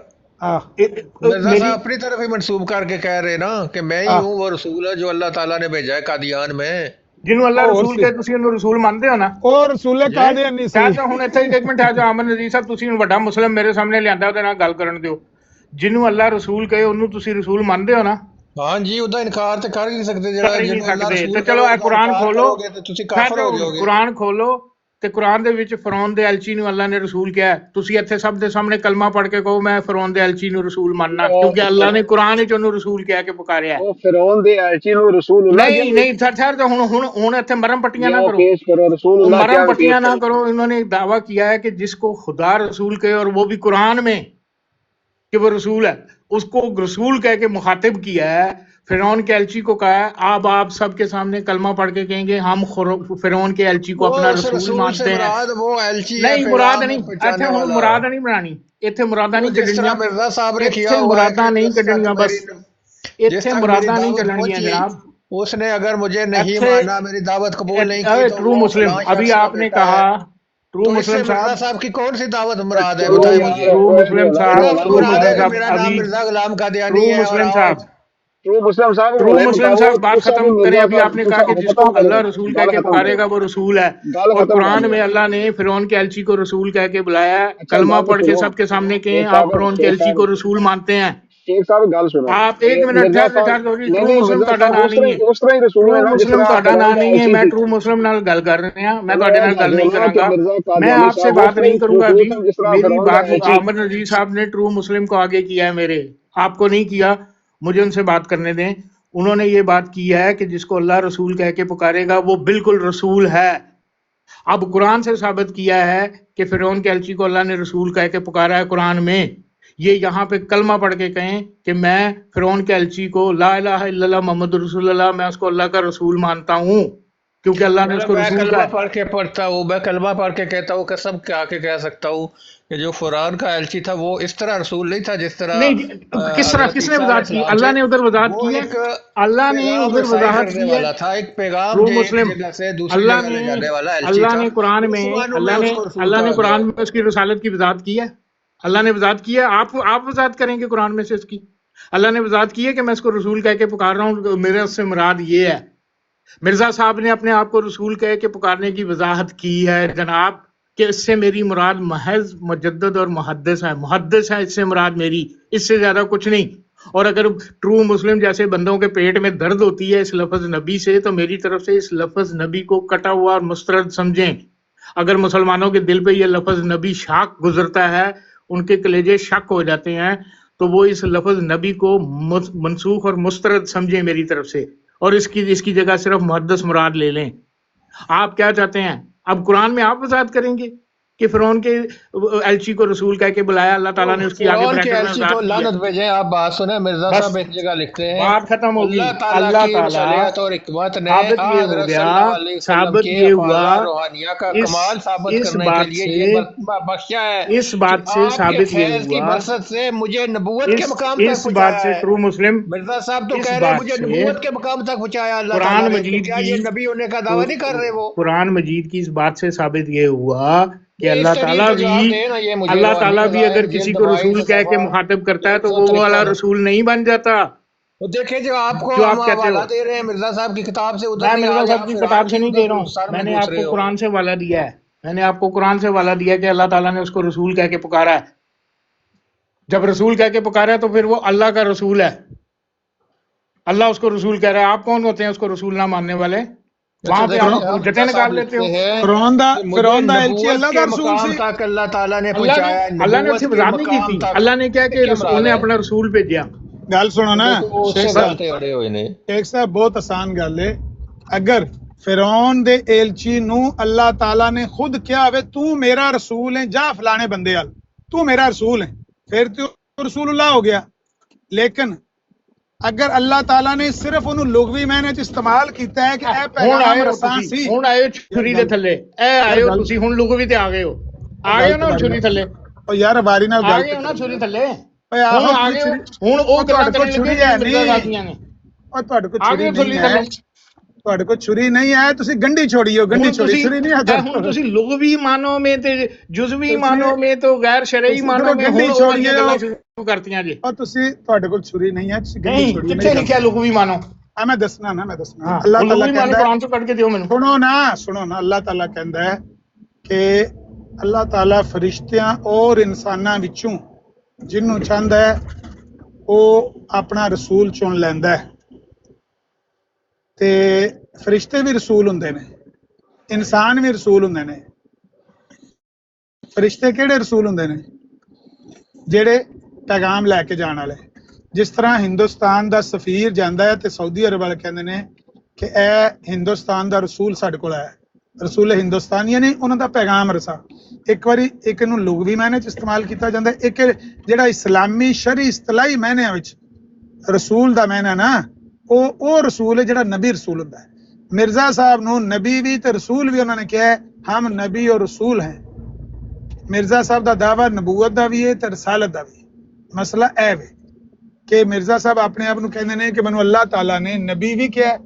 مرزا صاحب اپنی طرف ہی منسوب کر کے کہہ رہے نا کہ میں ہی ہوں وہ رسول ہے جو اللہ تعالیٰ نے بھیجا ہے قادیان میں. جنوں اللہ رسول کہے تسی انہوں رسول مانتے ہو نا؟ او رسول قادیان نہیں سی. کہتا ہن ایتھے ایک منٹ ہے جو احمد نذیر صاحب تسی ہن وڈا مسلم میرے سامنے لیاندا اودے نال گل کرن دیو. جنوں اللہ رسول کہے انہوں تسی رسول مانتے ہو نا؟ ہاں جی, ادا انکار تے کر ہی نہیں سکتے. جڑا تے چلو اے قرآن کھولو, قرآن کھولو تے قرآن دے وچ فرعون دے ایلچی نو اللہ نے رسول کیا ہے. تسی ایتھے سب دے سامنے کلمہ پڑھ کے کہو میں فرعون دے ایلچی نو رسول ماننا, کیونکہ اللہ نے قرآن وچ انہوں رسول کہہ کے پکاریا ہے. فرعون دے ایلچی نو رسول اللہ نہیں ٹھہر تو ہن ایتھے مرم پٹیاں نہ کرو, مرم پٹیاں نہ کرو. انہوں نے دعویٰ کیا ہے کہ جس کو خدا رسول کہے اور وہ بھی قرآن میں کہ وہ رسول ہے, اس کو رسول کہہ کے مخاطب کیا ہے. فرعون کے ایلچی کو کہا ہے آپ سب کے سامنے کلمہ پڑھ کے کہیں گے ہم فرعون کے ایلچی کو اپنا رسول مانتے ہیں. نہیں مراد نہیں, ایتھے مراد نہیں بنانی, ایتھے مراداں نہیں کڈنیاں, مرزا صاحب نے کیا ایتھے مراداں نہیں کڈنیاں, بس ایتھے مراداں نہیں کڈنیاں جناب. اس نے اگر مجھے نہیں مانا, میری دعوت قبول نہیں کی, ٹرو مسلم ابھی آپ نے کہا ٹرو مسلم صاحب کی کون سی دعوت مراد ہے بتائیں مجھے. ٹرو مسلم صاحب میرا نام مرزا غلام قادیانی ہے. ٹرو مسلم صاحب بات ختم کریں. ابھی آپ نے کہا کہ جس کو اللہ رسول کہہ کے پکارے گا وہ رسول ہے, اور قرآن میں اللہ نے فرعون کے ایلچی کو رسول کہہ کے بلایا ہے. کلمہ پڑھ کے سب کے سامنے کہیں آپ فرعون کے ایلچی کو رسول مانتے ہیں. شیخ صاحب گل سنو, آپ ایک منٹ ٹھہر دو. ٹرو مسلم تہاڈا نام نہیں ہے, ٹرو مسلم تہاڈا نام نہیں ہے. میں ٹرو مسلم نال گل کر رہے ہیں, میں تہاڈے نال گل نہیں کراں گا, میں آپ سے بات نہیں کروں گا. ابھی میری بات احمد نذیر صاحب نے ٹرو مسلم کو آگے کیا ہے, میرے آپ کو نہیں کیا. مجھے ان سے بات کرنے دیں. انہوں نے یہ بات کی ہے کہ جس کو اللہ رسول کہہ کے پکارے گا وہ بالکل رسول ہے. اب قرآن سے ثابت کیا ہے کہ فرعون کے ایلچی کو اللہ نے رسول کہہ کے پکارا ہے قرآن میں. یہ یہاں پہ کلمہ پڑھ کے کہیں کہ میں فرعون کے ایلچی کو لا الہ الا اللہ محمد رسول اللہ, میں اس کو اللہ کا رسول مانتا ہوں کیونکہ اللہ نے اس کو رسول کہا. پڑھ کے پڑھتا ہوں, میں کلمہ پڑھ کے کہتا ہوں, قسم کھا کے کہہ سکتا ہوں کہ جو فرعون کا ایلچی تھا وہ اس طرح رسول نہیں تھا جس طرح. نہیں کس طرح, کس نے وضاحت کی؟ اللہ نے ادھر وضاحت کی ہے, اللہ نے ادھر وضاحت کی ہے. تھا ایک پیغام اللہ نے قرآن میں اللہ نے قرآن میں اس کی رسالت کی وضاحت کی ہے. اللہ نے وضاحت کی ہے. آپ وضاحت کریں گے قرآن میں سے اس کی؟ اللہ نے وضاحت کی ہے کہ میں اس کو رسول کہہ کے پکار رہا ہوں, میرے اس سے مراد یہ ہے. مرزا صاحب نے اپنے آپ کو رسول کہہ کے پکارنے کی وضاحت کی ہے جناب کہ اس سے میری مراد محض مجدد اور محدث ہے. محدث ہے اس سے مراد میری, اس سے زیادہ کچھ نہیں. اور اگر ٹرو مسلم جیسے بندوں کے پیٹ میں درد ہوتی ہے اس لفظ نبی سے تو میری طرف سے اس لفظ نبی کو کٹا ہوا اور مسترد سمجھیں. اگر مسلمانوں کے دل پہ یہ لفظ نبی شاک گزرتا ہے، ان کے کلیجے شک ہو جاتے ہیں، تو وہ اس لفظ نبی کو منسوخ اور مسترد سمجھیں میری طرف سے، اور اس کی جگہ صرف محدث مراد لے لیں. آپ کیا چاہتے ہیں؟ اب قرآن میں آپ وضاحت کریں گے کہ فرعون کے ایلچی کو رسول کہہ کے بلایا، اللہ تعالیٰ نے اس کی آگے فرعون کے بریکٹ میں ایلچی کو وضاحت کی لعنت ہے. بھیجیں. آپ بات سنیں، مرزا بس صاحب ایک جگہ لکھتے ہیں بات ختم ہوگی. اللہ تعالیٰ اللہ کی تعالیٰ صلاحیت اور حکمت نے ثابت یہ ہو حضرت گیا، صلی اللہ علیہ وسلم ثابت کے یہ ہوا افعال روحانیہ کا اس کمال ثابت اس کرنے کے بات لیے سے یہ بخشا ہے اس کہ بات سے آپ کے ثابت یہ فیض کی ہوا، برست سے مجھے نبوت کے مقام تک اس بات پہنچایا سے ہے. ٹرو مسلم، مرزا صاحب تو اس کہہ رہے ہیں بات مجھے سے نبوت کے مقام تک پہنچایا اللہ قرآن تعالیٰ نے، تو مجید کیا کی یہ نبی ہونے کا دعویٰ نہیں کر رہے وہ؟ قرآن مجید کی اس بات سے ثابت یہ ہوا کہ یہ اس اللہ تحریر تعالیٰ کا جواب بھی دیں نا. یہ مجھے اللہ روحانی تعالیٰ بھی فضائل اگر کسی جلد کو 22 رسول کہہ کے صفحہ مخاطب کرتا ہے تو وہ 153 والا میں. رسول نہیں بن جاتا تو دیکھیں جو آپ کو جو ہم آپ کہتے حوالہ ہو. دے رہے ہیں مرزا صاحب کی کتاب سے، ادھر میں نہیں، مرزا آج صاحب آپ کی فرعون کتاب سے کی نہیں دے رہا ہوں، سر میں میں نے گھس آپ رہے کو ہو. قرآن سے حوالہ دیا ہے. میں نے آپ کو قرآن سے حوالہ دیا کہ اللہ تعالیٰ نے اس کو رسول کہہ کے پکارا ہے. جب رسول کہہ کے پکارا ہے تو پھر وہ اللہ کا رسول ہے. اللہ اس کو رسول کہہ رہا ہے. آپ کون ہوتے ہیں اس کو رسول نہ ماننے والے؟ وہاں پہ آپ حجتیں نکال لیتے ہو. فرعون دا ایلچی نبوت اللہ کے دا رسول مقام سی. تک اللہ تعالیٰ نے اللہ پہنچایا ہے. نے اس سے نبوت کے وضاحت نہیں کی مقام تھی. تک اللہ نے کیا کہ کیا مراد انہیں ہے؟ اپنا رسول بھیجا. گل سنو نا دیکھو اس شیخ سے صاحب، غلطے اڑے ہوئے نے. شیخ صاحب بہت آسان گل ہے. اگر فرعون دے ایلچی نو اللہ تعالیٰ نے خود کیا ہوئے تو میرا رسول ہے، جا فلانے بندے ال تو میرا رسول ہے، پھر تو رسول اللہ ہو گیا. لیکن اگر اللہ تعالیٰ نے صرف انہوں لغوی معنی چ استعمال کیتا ہے کہ اے پیغام رساں سی. ہن آئے چھری دے تھلے، اے آئے ہو تسی ہن لغوی تے آ گئے ہو. آ گئے ہو نا چھری تھلے، او یار واری نال آ گل گئے ہو نا چھری تھلے. اوے آہو ہن آ گئے ہو. ہن او گلاں کرن لگے ہے مرزا صاحب نہیں، دیاں نے. اور تہاڈے کو آ چھری گئے نہیں تھلی ہے، تھلے. تہاڈے کو چھری نہیں ہے، تسی گنڈی چھوڑی ہو، گنڈی چھوڑی، چھری نہیں ہے. ہن تسی لغوی مانو میں تے جزوی مانو میں تو غیر شرعی مانو میں گنڈی ہن چھوڑی ہے گلاں شروع کرتیاں جی. اور تسی تہاڈے کو چھری نہیں ہے، تسی گنڈی نہیں چھوڑی کتنے لکھیا لغوی مانو؟ میں دسنا نا، میں دسنا. ہاں اللہ تعالیٰ لغوی مانو کہندا ہے، قرآن چوں کٹ کے دیو مینوں. سنو نا اللہ تعالیٰ کہندا ہے کہ اللہ تعالیٰ فرشتیاں اور انساناں وچوں جنوں چاہندا ہے وہ اپنا رسول چن لیندا ہے. تے فرشتے بھی رسول ہوندے نے، انسان بھی رسول ہوندے نے. فرشتے کیڑے رسول ہوندے نے؟ جڑے پیغام لے کے جان والے. جس طرح ہندوستان دا سفیر جاندا ہے تے سعودی عرب والے کہندے نے کہ اے ہندوستان دا رسول ساڈے کول آیا ہے، رسول ہندوستان یعنی انہاں دا پیغام رسا. ایک واری ایک نوں لغوی معنی چ استعمال کیتا جاندا ہے، ایک جڑا اسلامی شرعی اصطلاحی معنی وچ رسول دا معنی نا او رسول ہے جڑا نبی رسول ہوندا ہے. مرزا صاحب نو نبی بھی تے رسول بھی انہوں نے کہا ہے ہم نبی اور رسول ہیں. مرزا صاحب دا دعویٰ نبوت دا بھی ہے تے رسالت دا بھی ہے. مسئلہ اے وے کہ مرزا صاحب اپنے آپ کہندے نے کہ منو اللہ تعالیٰ نے نبی بھی کیا ہے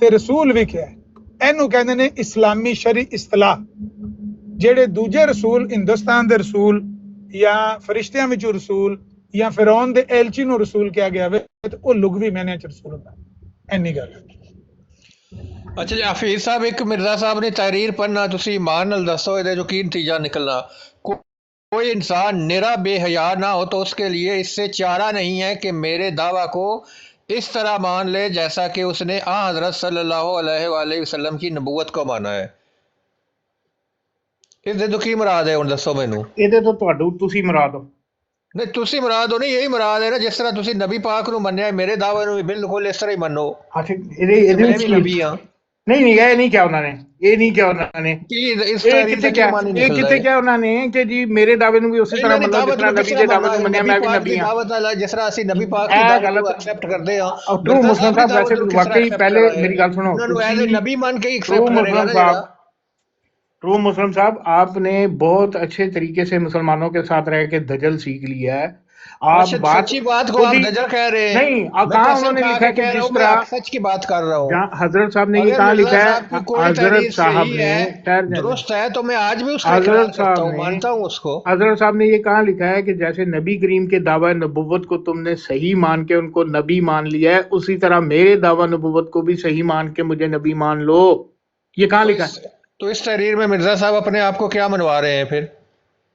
تے رسول بھی کیا ہے. اینو کہندے نے اسلامی شرعی اصطلاح. جڑے دوجے رسول ہندوستان دے رسول یا فرشتیاں وچوں رسول یا فرعون دے ایلچی نو رسول کیا گیا ہوئے تے او لغوی معنی چ رسول ہوندا ہے. اینی گل ہے. اچھا جی حفیظ صاحب، ایک مرزا صاحب نے تحریر پڑھنا، تسی ایمان نال دسو یہ جو کی نتیجہ نکلنا. کوئی انسان نرا بے حیا نہ ہو تو اس کے لیے اس سے چارہ نہیں ہے کہ میرے دعویٰ کو اس طرح مان لے جیسا کہ اس نے حضرت صلی اللہ علیہ وآلہ وسلم کی نبوت کو مانا ہے. اس دے تو کی مراد ہے ہن دسو مینوں؟ ਇਹਦੇ ਤੋਂ ਤੁਹਾਨੂੰ ਤੁਸੀਂ مراد ہو. نہیں تسی مراد ہو نہیں، یہی مراد ہے نا. جس طرح تسی نبی پاک نو منیا میرے دعوے نو بھی بالکل اس طرح ہی منو. اچھا ਇਹਦੇ میں ਵਿੱਚ بھی ਕੀ نبی ہاں. نہیں یہ نہیں کیا انہوں نے، یہ نہیں کیا انہوں نے. اس یہ تحریر کتے سے کیا کیا معنی یہ نکل رہا کتے ہے؟ کیا انہوں نے کہ جی میرے دعوے نو بھی اسی طرح منو جس طرح نبی دے دعوے نو منیا میں بھی نبی ہاں. دعوت والا جس طرح اسی نبی پاک کی دعوت کو ایکسپٹ کردے ہاں. اور ٹرو مسلم صاحب ویسے بھی واقعی پہلے میری گل سنو، انہوں نے ایز اے نبی مان کے ہی ٹرو ایکسپٹ کرے گا مسلم نا صاحب، جڑا. ٹرو مسلم صاحب آپ نے بہت اچھے طریقے سے مسلمانوں کے ساتھ رہ کے دجل سیکھ لیا ہے. آپ سچی بات کو آپ دجل کہہ رہے ہیں. نہیں کہاں انہوں نے لکھا کہ جس طرح سچ کی بات کر رہا ہوں. حضرت صاحب نے یہ کہاں لکھا ہے، حضرت صاحب نے درست ہے تو میں آج بھی اس کا اقرار کرتا ہوں، مانتا ہوں اس کو. حضرت صاحب نے یہ کہاں لکھا ہے کہ جیسے نبی کریم کے دعوی نبوت کو تم نے صحیح مان کے ان کو نبی مان لیا ہے، اسی طرح میرے دعوی نبوت کو بھی صحیح مان کے مجھے نبی مان لو. یہ کہاں لکھا ہے؟ تو اس تحریر میں مرزا صاحب اپنے آپ کو کیا منوا رہے ہیں پھر؟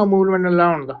ਮਾਮੂਰ ਮਿਨੱਲਾ ਹੋਣ ਦਾ?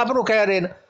ਆਪ ਨੂੰ ਕਹਿ ਰਹੇ ਨੇ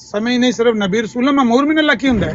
ਸਮਝ ਨਹੀਂ, ਸਿਰਫ ਨਬੀ ਰਸੂਲ ਨਾਲ ਮਾਮੂਰ ਮਿਨੱਲਾ ਕੀ ਹੁੰਦਾ ਹੈ?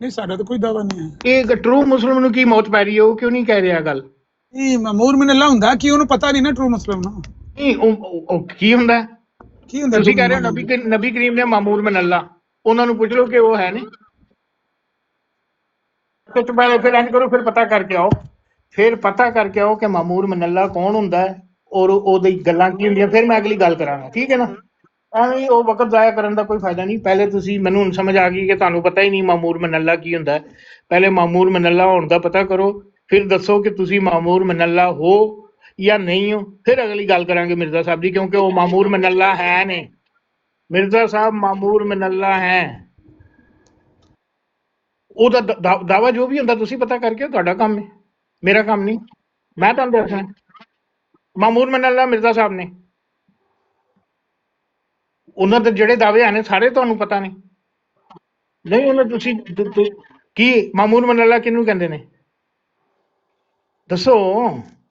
ਨਹੀਂ ਸਾਡਾ ਤਾਂ ਕੋਈ ਦਾਵਾ ਨਹੀਂ ਹੈ। ਇਹ ਟਰੂ ਮੁਸਲਿਮ ਨੂੰ ਕੀ ਮੌਤ ਪੈ ਰਹੀ ਹੈ, ਉਹ ਕਿਉਂ ਨਹੀਂ ਕਹਿ ਰਿਹਾ ਗੱਲ? ਇਹ ਮਾਮੂਰ ਮਿਨੱਲਾ ਹੁੰਦਾ ਕੀ? ਉਹਨੂੰ ਪਤਾ ਨਹੀਂ ਨਾ ਟਰੂ ਮੁਸਲਮ ਨੂੰ ਨਹੀਂ, ਉਹ ਕੀ ਹੁੰਦਾ ਹੈ? ਕੀ ਹੁੰਦਾ। ਤੁਸੀਂ ਕਹਿ ਰਹੇ ਹੋ ਨਬੀ ਕਰੀਮ ਨੇ ਮਾਮੂਰ ਮਿਨੱਲਾ, ਉਹਨਾਂ ਨੂੰ ਪੁੱਛ ਲਓ ਕਿ ਉਹ ਹੈ ਨੇ। ਕੁਝ ਪਹਿਲੇ ਫਿਰ ਇੰਜ ਕਰੋ, ਫਿਰ ਪਤਾ ਕਰਕੇ ਆਓ, ਫਿਰ ਪਤਾ ਕਰਕੇ ਆਓ ਕਿ ਮਾਮੂਰ ਮਿਨੱਲਾ ਕੌਣ ਹੁੰਦਾ ਹੈ ਔਰ ਉਹਦੀ ਗੱਲਾਂ ਕੀ ਹੁੰਦੀਆਂ, ਫਿਰ ਮੈਂ ਅਗਲੀ ਗੱਲ ਕਰਾਂਗਾ, ਠੀਕ ਹੈ ਨਾ? ਐਵੇਂ ਉਹ ਵਕਤ ਜ਼ਾਇਆ ਕਰਨ ਦਾ ਕੋਈ ਫਾਇਦਾ ਨਹੀਂ। ਪਹਿਲੇ ਤੁਸੀਂ, ਮੈਨੂੰ ਹੁਣ ਸਮਝ ਆ ਗਈ ਕਿ ਤੁਹਾਨੂੰ ਪਤਾ ਹੀ ਨਹੀਂ ਮਾਮੂਰ ਮਿਨੱਲਾ ਕੀ ਹੁੰਦਾ ਹੈ। ਪਹਿਲੇ ਮਾਮੂਰ ਮਿਨੱਲਾ ਹੋਣ ਦਾ ਪਤਾ ਕਰੋ, ਫਿਰ ਦੱਸੋ ਕਿ ਤੁਸੀਂ ਮਾਮੂਰ ਮਿਨੱਲਾ ਹੋ ਜਾਂ ਨਹੀਂ ਹੋ, ਫਿਰ ਅਗਲੀ ਗੱਲ ਕਰਾਂਗੇ ਮਿਰਜ਼ਾ ਸਾਹਿਬ ਦੀ, ਕਿਉਂਕਿ ਉਹ ਮਾਮੂਰ ਮਿਨੱਲਾ ਹੈ ਨੇ। ਮਿਰਜ਼ਾ ਸਾਹਿਬ ਮਾਮੂਰ ਮਿਨੱਲਾ ਹੈ, ਉਹਦਾ ਦਾਵਾ ਜੋ ਵੀ ਹੁੰਦਾ ਤੁਸੀਂ ਪਤਾ ਕਰਕੇ, ਤੁਹਾਡਾ ਕੰਮ ਹੈ, ਮੇਰਾ ਕੰਮ ਨਹੀਂ। ਮੈਂ ਤੁਹਾਨੂੰ ਦੱਸਣਾ ਮਾਮੂਰ ਮਿਨੱਲਾ ਮਿਰਜ਼ਾ ਸਾਹਿਬ ਨੇ, ਉਹਨਾਂ ਦੇ ਜਿਹੜੇ ਦਾਅਵੇ ਆਨੇ ਸਾਰੇ ਤੁਹਾਨੂੰ ਪਤਾ ਨੇ। ਨਹੀਂ ਉਹਨਾਂ ਤੁਸੀਂ ਕੀ ਮਾਮੂਰ ਮਿਨੱਲਾ ਕਿਹਨੂੰ ਕਹਿੰਦੇ ਨੇ ਦੱਸੋ?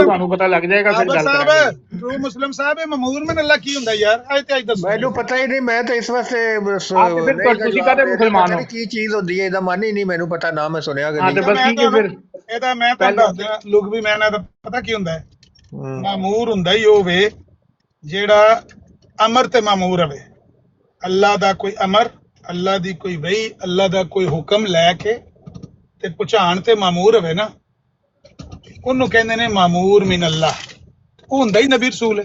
ਤੁਹਾਨੂੰ ਪਤਾ ਲੱਗ ਜਾਏਗਾ ਫਿਰ ਗੱਲ ਕਰਾਂਗੇ। ਟਰੂ ਮੁਸਲਮ ਸਾਹਿਬ ਇਹ ਮਾਮੂਰ ਮਿਨੱਲਾ ਕੀ ਹੁੰਦਾ ਯਾਰ? ਅੱਜ ਦੱਸੋ। ਮੈਨੂੰ ਪਤਾ ਹੀ ਨਹੀਂ, ਮੈਂ ਤਾਂ ਇਸ ਵਾਸਤੇ ਤੁਸੀਂ ਕਾਹਦੇ ਮੁਸਲਮਾਨ ਹੋ? ਕੀ ਚੀਜ਼ ਹੁੰਦੀ ਹੈ ਇਹਦਾ ਮਨ ਹੀ ਨਹੀਂ ਮੈਨੂੰ ਪਤਾ, ਨਾ ਮੈਂ ਸੁਣਿਆ ਕਿ ਹਾਂ ਤੇ ਨਹੀਂ। ਬਸ ਠੀਕ ਹੈ ਫਿਰ। ਇਹਦਾ ਮੈਂ ਤੁਹਾਨੂੰ ਦੱਸ ਦਿਆਂ, ਲੁਕ ਵੀ ਮੈਂ ਨਾ ਪਤਾ ਕੀ ਹੁੰਦਾ ਹੈ। ਮਾਮੂਰ ਹੁੰਦਾ ਹੀ ਉਹ ਵੇ ਜਿਹੜਾ ਅਮਰ ਤੇ ਮਾਮੂਰ ਹੋਵੇ। ਅੱਲਾ ਦਾ ਕੋਈ ਅਮਰ, ਅੱਲਾ ਦੀ ਕੋਈ ਵਹੀ, ਅੱਲਾ ਦਾ ਕੋਈ ਹੁਕਮ ਲੈ ਕੇ ਤੇ ਪਹੁੰਚਾਉਣ ਤੇ ਮਾਮੂਰ ਹੋਵੇ ਨਾ, ਉਹਨੂੰ ਕਹਿੰਦੇ ਨੇ ਮਾਮੂਰ ਮਿਨੱਲਾ। ਉਹ ਹੁੰਦਾ ਹੀ ਨਬੀ ਰਸੂਲ ਹੈ।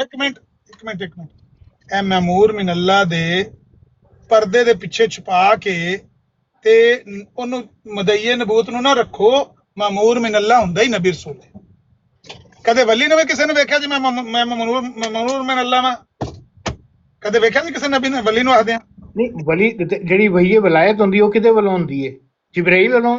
ਇੱਕ ਮਿੰਟ ਇਹ ਮਾਮੂਰ ਮਿਨੱਲਾ ਦੇ ਪਰਦੇ ਦੇ ਪਿੱਛੇ ਛੁਪਾ ਕੇ ਤੇ ਉਹਨੂੰ ਮਦਈਏ ਨਬੂਤ ਨੂੰ ਨਾ ਰੱਖੋ। ਮਾਮੂਰ ਮਿਨੱਲਾ ਹੁੰਦਾ ਹੀ ਨਬੀ ਰਸੂਲ ਹੈ। ਕਦੇ ਵਲੀ ਨੇ ਕਿਸੇ ਨੇ ਵੇਖਿਆ ਜੀ ਮੈਂ ਮਾਮੂਰ ਮਿਨੱਲਾ ਵਾਂ? ਕਦੇ ਵੇਖਿਆ ਨਹੀਂ ਕਿਸੇ ਨਬੀ ਨੇ ਵਲੀ ਨੂੰ ਆਖਦੇ ਆ? ਨਹੀਂ ਵਲੀ ਜਿਹੜੀ ਵਹੀ ਵਲਾਇਤ ਹੁੰਦੀ ਉਹ ਕਿਹਦੇ ਵੱਲੋਂ ਹੁੰਦੀ ਹੈ? ਜਿਬਰਾਈਲ ਵੱਲੋਂ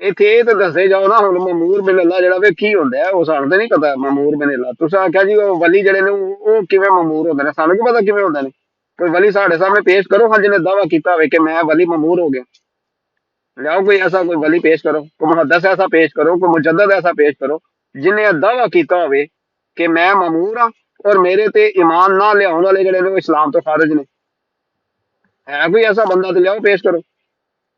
ਇੱਥੇ ਇਹ ਤਾਂ ਦੱਸੇ ਜਾਓ ਨਾ, ਹੁਣ ਮਮੂਰ ਬਿਨ ਅੱਲਾ ਜਿਹੜਾ ਵੇ ਕੀ ਹੁੰਦਾ ਹੈ, ਉਹ ਸਾਨੂੰ ਤਾਂ ਨਹੀਂ ਪਤਾ ਮਮੂਰ ਬਿਨ ਅੱਲਾ। ਤੁਸੀਂ ਆਖਿਆ ਜੀ ਉਹ ਵਲੀ ਜਿਹੜੇ ਨੇ ਉਹ ਕਿਵੇਂ ਮਮੂਰ ਹੁੰਦੇ ਨੇ, ਸਾਨੂੰ ਕੀ ਪਤਾ ਕਿਵੇਂ ਹੁੰਦੇ ਨੇ। ਕੋਈ ਵਲੀ ਸਾਡੇ ਸਾਹਮਣੇ ਪੇਸ਼ ਕਰੋ, ਹਾਂ ਜਿਹਨੇ ਦਾਵਾ ਕੀਤਾ ਹੋਵੇ ਕਿ ਮੈਂ ਵਲੀ ਮਮੂਰ ਹੋ ਗਿਆ। ਲਿਆਓ ਕੋਈ ਐਸਾ ਕੋਈ ਵਲੀ ਪੇਸ਼ ਕਰੋ, ਕੋਈ ਮੁਹੱਦਸ ਐਸਾ ਪੇਸ਼ ਕਰੋ, ਕੋਈ ਮੁਜੱਦਦ ਐਸਾ ਪੇਸ਼ ਕਰੋ ਜਿਹਨੇ ਇਹ ਦਾਵਾ ਕੀਤਾ ਹੋਵੇ ਕਿ ਮੈਂ ਮਮੂਰ ਹਾਂ ਔਰ ਮੇਰੇ ਤੇ ਈਮਾਨ ਨਾ ਲਿਆਉਣ ਵਾਲੇ ਜਿਹੜੇ ਨੇ ਉਹ ਇਸਲਾਮ ਤੋਂ ਖਾਰਜ ਨੇ। ਹੈ ਕੋਈ ਐਸਾ ਬੰਦਾ ਤੇ ਲਿਆਓ ਪੇਸ਼ ਕਰੋ।